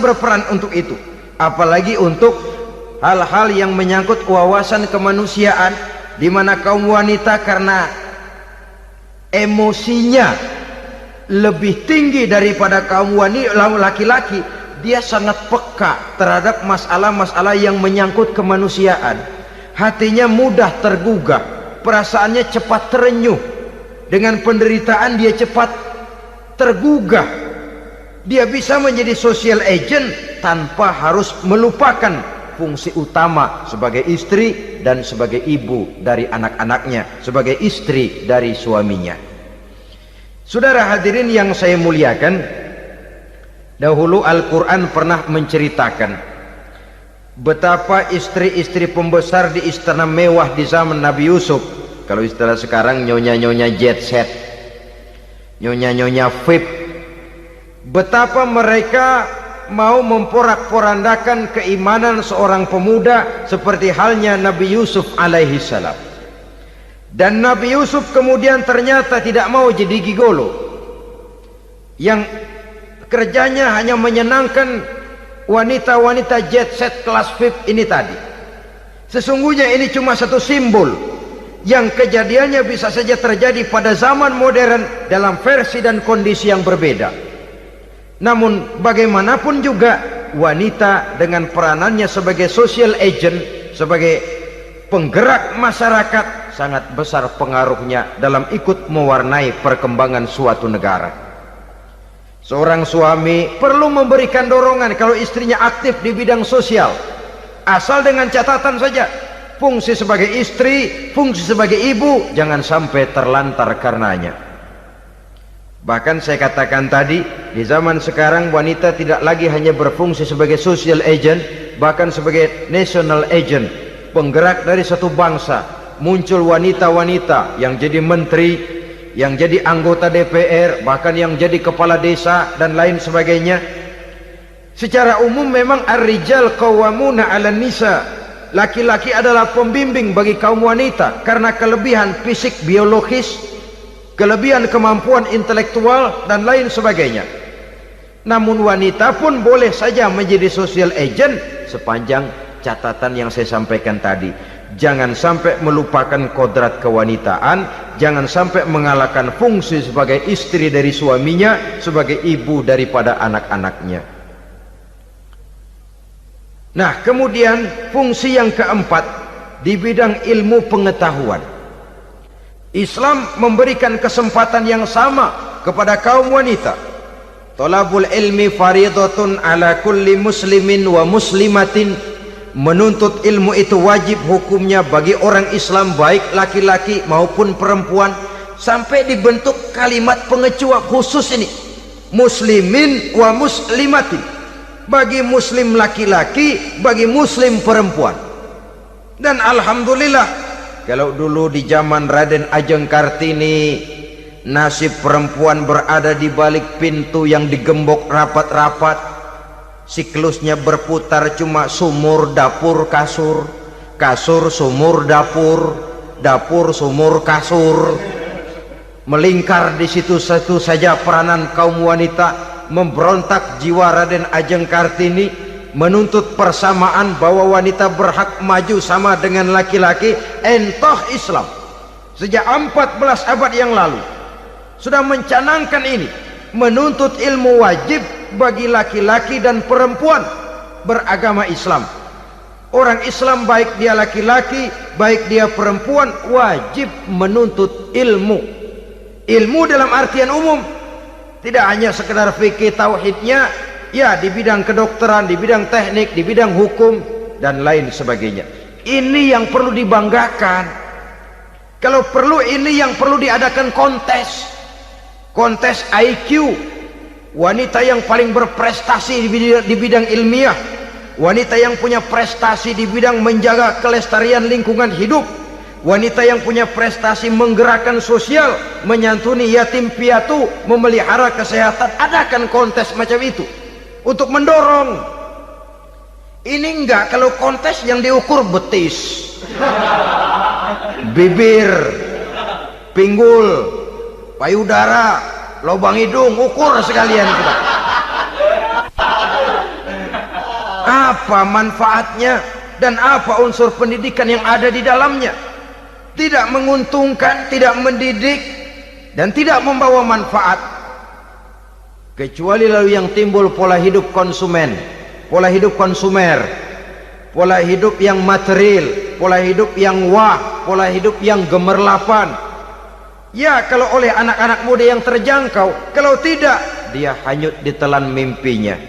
berperan untuk itu, apalagi untuk hal-hal yang menyangkut wawasan kemanusiaan, di mana kaum wanita karena emosinya lebih tinggi daripada kaum laki-laki, dia sangat peka terhadap masalah-masalah yang menyangkut kemanusiaan. Hatinya mudah tergugah, perasaannya cepat terenyuh, dengan penderitaan dia cepat tergugah. Dia bisa menjadi social agent tanpa harus melupakan fungsi utama sebagai istri dan sebagai ibu dari anak-anaknya, sebagai istri dari suaminya. Saudara hadirin yang saya muliakan, dahulu Al-Quran pernah menceritakan betapa istri-istri pembesar di istana mewah di zaman Nabi Yusuf, kalau istilah sekarang nyonya-nyonya jet set, nyonya-nyonya VIP, betapa mereka mau memporak-porandakan keimanan seorang pemuda seperti halnya Nabi Yusuf alaihi salam. Dan Nabi Yusuf kemudian ternyata tidak mau jadi gigolo yang kerjanya hanya menyenangkan wanita-wanita jet set kelas VIP ini tadi. Sesungguhnya ini cuma satu simbol yang kejadiannya bisa saja terjadi pada zaman modern dalam versi dan kondisi yang berbeda. Namun bagaimanapun juga, wanita dengan peranannya sebagai social agent, sebagai penggerak masyarakat, sangat besar pengaruhnya dalam ikut mewarnai perkembangan suatu negara. Seorang suami perlu memberikan dorongan kalau istrinya aktif di bidang sosial, asal dengan catatan saja, fungsi sebagai istri, fungsi sebagai ibu, jangan sampai terlantar karenanya. Bahkan saya katakan tadi, di zaman sekarang wanita tidak lagi hanya berfungsi sebagai social agent, bahkan sebagai national agent, penggerak dari satu bangsa. Muncul wanita-wanita yang jadi menteri, yang jadi anggota DPR, bahkan yang jadi kepala desa dan lain sebagainya. Secara umum memang ar-rijal qawwamuna 'alan nisa. Laki-laki adalah pembimbing bagi kaum wanita karena kelebihan fisik biologis, kelebihan kemampuan intelektual dan lain sebagainya. Namun wanita pun boleh saja menjadi social agent sepanjang catatan yang saya sampaikan tadi. Jangan sampai melupakan kodrat kewanitaan, jangan sampai mengalahkan fungsi sebagai istri dari suaminya, sebagai ibu daripada anak-anaknya. Nah, kemudian fungsi yang keempat di bidang ilmu pengetahuan. Islam memberikan kesempatan yang sama kepada kaum wanita. Thalabul ilmi faridatun ala kulli muslimin wa muslimatin. Menuntut ilmu itu wajib hukumnya bagi orang Islam, baik laki-laki maupun perempuan. Sampai dibentuk kalimat pengecuali khusus ini, muslimin wa muslimatin, bagi muslim laki-laki, bagi muslim perempuan. Dan alhamdulillah, kalau dulu di zaman Raden Ajeng Kartini nasib perempuan berada di balik pintu yang digembok rapat-rapat, siklusnya berputar cuma sumur dapur kasur, kasur sumur dapur, dapur sumur kasur, melingkar di situ satu saja peranan kaum wanita. Memberontak jiwa Raden Ajeng Kartini, menuntut persamaan bahwa wanita berhak maju sama dengan laki-laki. Entah Islam sejak 14 abad yang lalu sudah mencanangkan ini, menuntut ilmu wajib bagi laki-laki dan perempuan beragama Islam. Orang Islam baik dia laki-laki, baik dia perempuan, wajib menuntut ilmu. Ilmu dalam artian umum, tidak hanya sekedar fikih tauhidnya, ya di bidang kedokteran, di bidang teknik, di bidang hukum dan lain sebagainya. Ini yang perlu dibanggakan. Kalau perlu, ini yang perlu diadakan kontes, kontes IQ, wanita yang paling berprestasi di bidang ilmiah, wanita yang punya prestasi di bidang menjaga kelestarian lingkungan hidup, wanita yang punya prestasi menggerakkan sosial, menyantuni yatim piatu, memelihara kesehatan. Adakan kontes macam itu untuk mendorong. Ini enggak, kalau kontes yang diukur betis, bibir, pinggul, payudara, lubang hidung, ukur sekalian kita. Apa manfaatnya dan apa unsur pendidikan yang ada di dalamnya? Tidak menguntungkan, tidak mendidik, dan tidak membawa manfaat. Kecuali lalu yang timbul pola hidup konsumen, pola hidup konsumer, pola hidup yang material, pola hidup yang wah, pola hidup yang gemerlapan. Ya, kalau oleh anak-anak muda yang terjangkau, kalau tidak, dia hanyut ditelan mimpinya.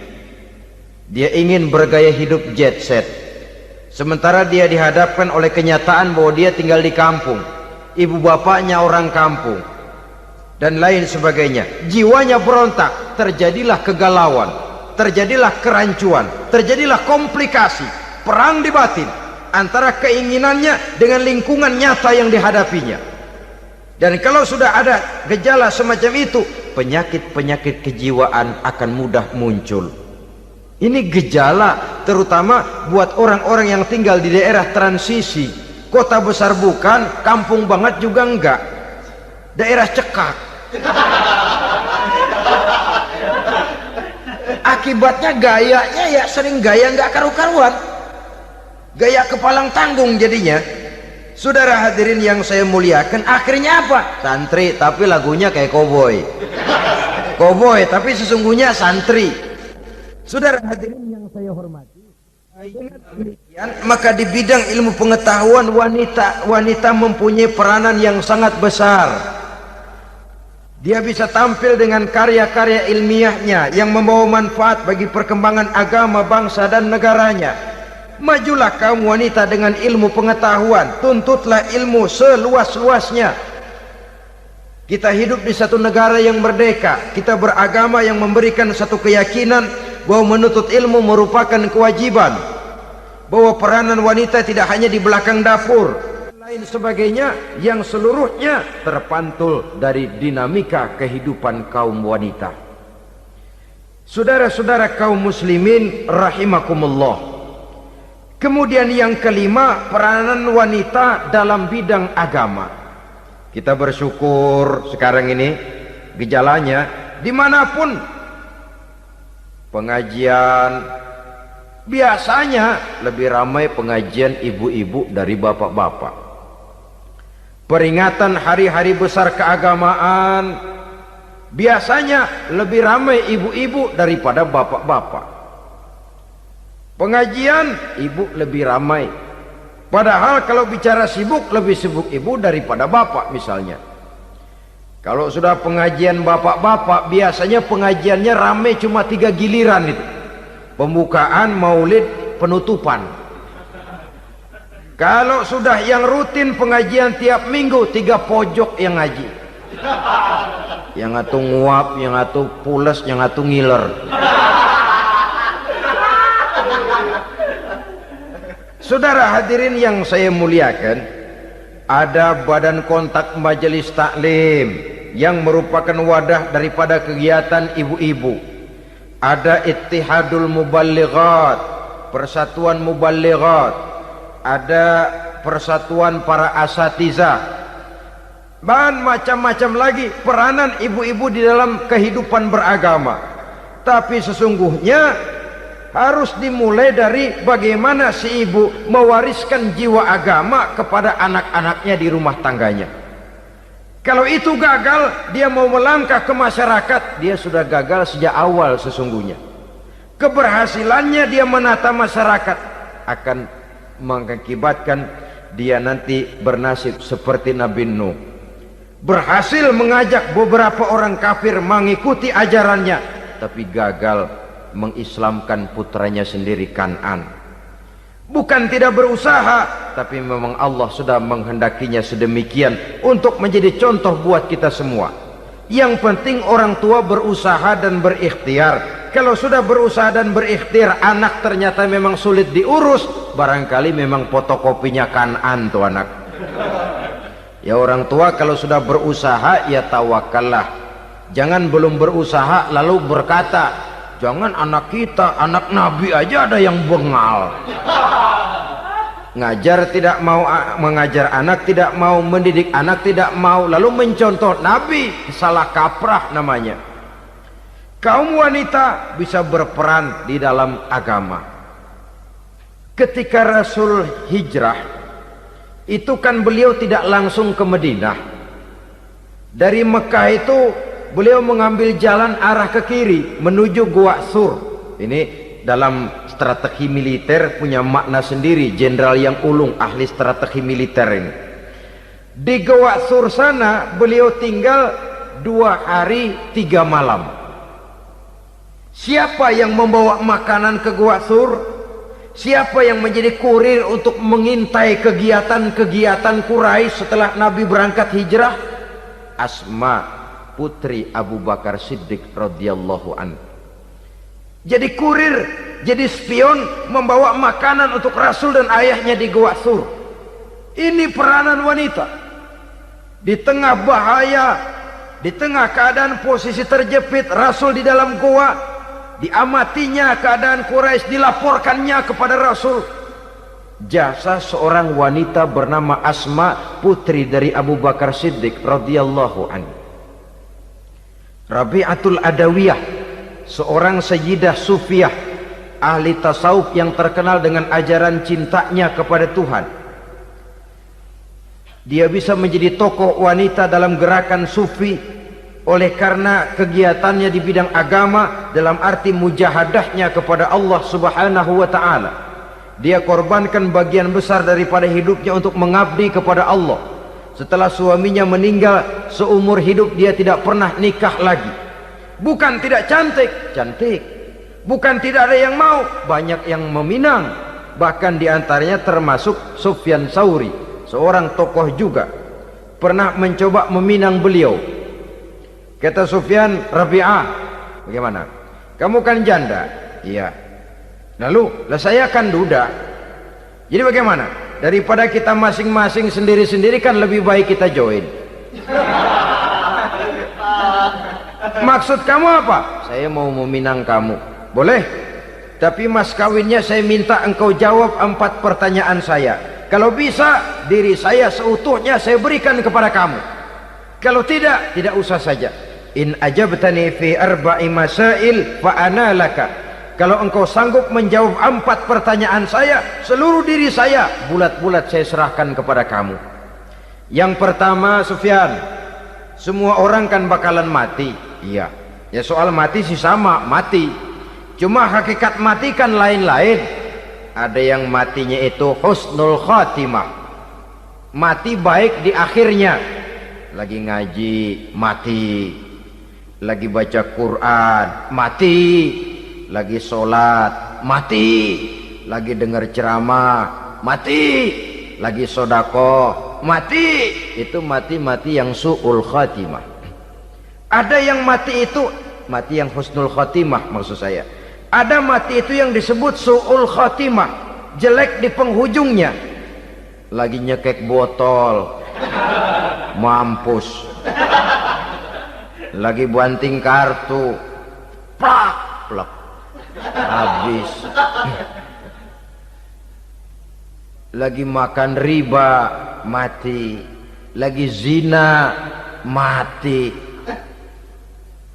Dia ingin bergaya hidup jet set, sementara dia dihadapkan oleh kenyataan bahwa dia tinggal di kampung, ibu bapaknya orang kampung, dan lain sebagainya. Jiwanya berontak, terjadilah kegalauan, terjadilah kerancuan, terjadilah komplikasi, perang di batin antara keinginannya dengan lingkungan nyata yang dihadapinya. Dan kalau sudah ada gejala semacam itu, penyakit-penyakit kejiwaan akan mudah muncul. Ini gejala terutama buat orang-orang yang tinggal di daerah transisi. Kota besar bukan, kampung banget juga enggak, daerah cekak. Akibatnya gayanya ya sering gaya enggak karu-karuan, gaya kepalang tanggung jadinya. Saudara hadirin yang saya muliakan, akhirnya apa? Santri tapi lagunya kayak koboi, koboi tapi sesungguhnya santri. Saudara hadirin yang saya hormati, maka di bidang ilmu pengetahuan wanita mempunyai peranan yang sangat besar. Dia bisa tampil dengan karya-karya ilmiahnya yang membawa manfaat bagi perkembangan agama, bangsa dan negaranya. Majulah kaum wanita dengan ilmu pengetahuan, tuntutlah ilmu seluas-luasnya. Kita hidup di satu negara yang merdeka, kita beragama yang memberikan satu keyakinan bahwa menuntut ilmu merupakan kewajiban, bahwa peranan wanita tidak hanya di belakang dapur, lain sebagainya yang seluruhnya terpantul dari dinamika kehidupan kaum wanita. Saudara-saudara kaum muslimin rahimakumullah. Kemudian yang kelima, peranan wanita dalam bidang agama. Kita bersyukur sekarang ini gejalanya dimanapun pengajian, biasanya lebih ramai pengajian ibu-ibu dari bapak-bapak. Peringatan hari-hari besar keagamaan, biasanya lebih ramai ibu-ibu daripada bapak-bapak. Pengajian ibu lebih ramai, padahal kalau bicara sibuk, lebih sibuk ibu daripada bapak misalnya. Kalau sudah pengajian bapak-bapak, biasanya pengajiannya ramai cuma 3 giliran itu. Pembukaan, maulid, penutupan. Kalau sudah yang rutin pengajian tiap minggu, 3 pojok yang ngaji. Yang atu nguap, yang atu pules, yang atu ngiler. Saudara hadirin yang saya muliakan, ada badan kontak majelis taklim yang merupakan wadah daripada kegiatan ibu-ibu. Ada Ittihadul Muballighat, Persatuan Muballighat, ada Persatuan Para Asatizah, dan macam-macam lagi peranan ibu-ibu di dalam kehidupan beragama. Tapi sesungguhnya harus dimulai dari bagaimana si ibu mewariskan jiwa agama kepada anak-anaknya di rumah tangganya. Kalau itu gagal, dia mau melangkah ke masyarakat, dia sudah gagal sejak awal sesungguhnya. Keberhasilannya dia menata masyarakat akan mengakibatkan dia nanti bernasib seperti Nabi Nuh. Berhasil mengajak beberapa orang kafir mengikuti ajarannya, tapi gagal mengislamkan putranya sendiri Kan'an. Bukan tidak berusaha, tapi memang Allah sudah menghendakinya sedemikian untuk menjadi contoh buat kita semua. Yang penting orang tua berusaha dan berikhtiar. Kalau sudah berusaha dan berikhtiar, anak ternyata memang sulit diurus, barangkali memang fotokopinya Kan'an tuh anak. Ya orang tua kalau sudah berusaha, ya tawakallah. Jangan belum berusaha lalu berkata, jangan anak kita, anak Nabi aja ada yang bengal. Ngajar tidak mau, mengajar anak tidak mau, mendidik anak tidak mau, lalu mencontoh Nabi, salah kaprah namanya. Kaum wanita bisa berperan di dalam agama. Ketika Rasul hijrah, itu kan beliau tidak langsung ke Madinah. Dari Mekah itu beliau mengambil jalan arah ke kiri menuju Gua Sur. Ini dalam strategi militer punya makna sendiri. Jenderal yang ulung, ahli strategi militer ini. Di Gua Sur sana beliau tinggal 2 hari 3 malam. Siapa yang membawa makanan ke Gua Sur? Siapa yang menjadi kurir untuk mengintai kegiatan-kegiatan Quraisy setelah Nabi berangkat hijrah? Asma, putri Abu Bakar Siddiq radhiyallahu anhu. Jadi kurir, jadi spion, membawa makanan untuk Rasul dan ayahnya di Gua Sur. Ini peranan wanita. Di tengah bahaya, di tengah keadaan posisi terjepit, Rasul di dalam gua, diamatinya keadaan Quraisy, dilaporkannya kepada Rasul. Jasa seorang wanita bernama Asma, putri dari Abu Bakar Siddiq radhiyallahu anhu. Rabi'atul Adawiyah, seorang sayyidah sufiyah, ahli tasawuf yang terkenal dengan ajaran cintanya kepada Tuhan. Dia bisa menjadi tokoh wanita dalam gerakan sufi oleh karena kegiatannya di bidang agama, dalam arti mujahadahnya kepada Allah subhanahu wa ta'ala. Dia korbankan bagian besar daripada hidupnya untuk mengabdi kepada Allah. Setelah suaminya meninggal, seumur hidup dia tidak pernah nikah lagi. Bukan tidak cantik, cantik. Bukan tidak ada yang mau, banyak yang meminang. Bahkan diantaranya termasuk Sufyan Tsauri, seorang tokoh juga, pernah mencoba meminang beliau. Kata Sufyan, Rabi'ah, bagaimana? Kamu kan janda? Iya. Lalu, lah saya kan duda. Jadi bagaimana? Daripada kita masing-masing sendiri-sendiri kan lebih baik kita join. Maksud kamu apa? Saya mau meminang kamu. Boleh? Tapi mas kawinnya saya minta engkau jawab 4 pertanyaan saya. Kalau bisa, diri saya seutuhnya saya berikan kepada kamu. Kalau tidak, tidak usah saja. In ajabtani fi 4 masail fa ana laka. Kalau engkau sanggup menjawab 4 pertanyaan saya, seluruh diri saya bulat-bulat saya serahkan kepada kamu. Yang pertama, Sufyan, semua orang kan bakalan mati. Iya. Ya soal mati sih sama, mati. Cuma hakikat mati kan lain-lain. Ada yang matinya itu husnul khatimah, mati baik di akhirnya. Lagi ngaji, mati. Lagi baca Quran, mati. Lagi sholat, mati. Lagi dengar ceramah, mati. Lagi sodakoh, mati. Itu mati-mati yang su'ul khatimah. Ada yang mati itu mati yang husnul khatimah, maksud saya. Ada mati itu yang disebut su'ul khatimah, jelek di penghujungnya. Lagi nyekek botol, mampus. Lagi banting kartu, plak plak, habis. Lagi makan riba, mati. Lagi zina, mati.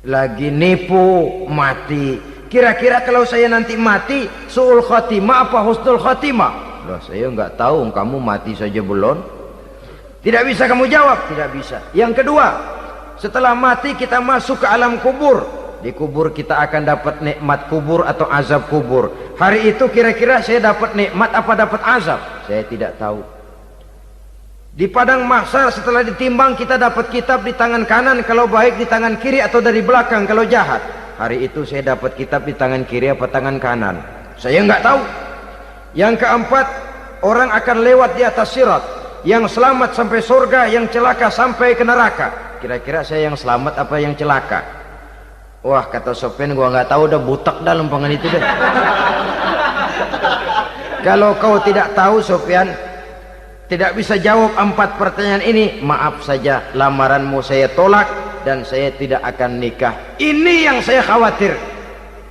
Lagi nipu, mati. Kira-kira kalau saya nanti mati, su'ul khatimah apa husnul khatimah? Loh, saya nggak tahu, kamu mati saja belum. Tidak bisa kamu jawab, tidak bisa. Yang kedua, setelah mati kita masuk ke alam kubur. Di kubur kita akan dapat nikmat kubur atau azab kubur. Hari itu kira-kira saya dapat nikmat apa dapat azab? Saya tidak tahu. Di padang mahsyar setelah ditimbang kita dapat kitab di tangan kanan kalau baik, di tangan kiri atau dari belakang kalau jahat. Hari itu saya dapat kitab di tangan kiri apa tangan kanan? Saya nggak tahu. Yang keempat, orang akan lewat di atas sirat. Yang selamat sampai surga, yang celaka sampai ke neraka. Kira-kira saya yang selamat apa yang celaka? Wah, kata Sofyan, gua nggak tahu, udah butak dah lempangan itu deh. Kalau kau tidak tahu, Sofyan, tidak bisa jawab 4 pertanyaan ini, maaf saja, lamaranmu saya tolak dan saya tidak akan nikah. Ini yang saya khawatir.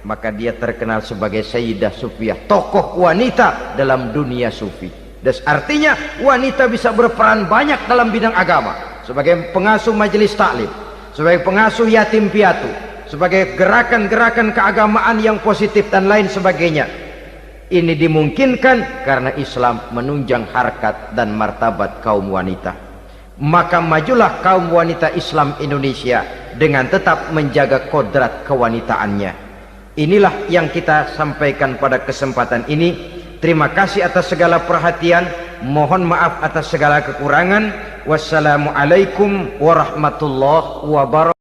Maka dia terkenal sebagai Sayyidah Sufiyah, tokoh wanita dalam dunia sufi. Dan artinya wanita bisa berperan banyak dalam bidang agama, sebagai pengasuh majelis taklim, sebagai pengasuh yatim piatu, sebagai gerakan-gerakan keagamaan yang positif dan lain sebagainya. Ini dimungkinkan karena Islam menunjang harkat dan martabat kaum wanita. Maka majulah kaum wanita Islam Indonesia dengan tetap menjaga kodrat kewanitaannya. Inilah yang kita sampaikan pada kesempatan ini. Terima kasih atas segala perhatian, mohon maaf atas segala kekurangan. Wassalamualaikum warahmatullahi wabarakatuh.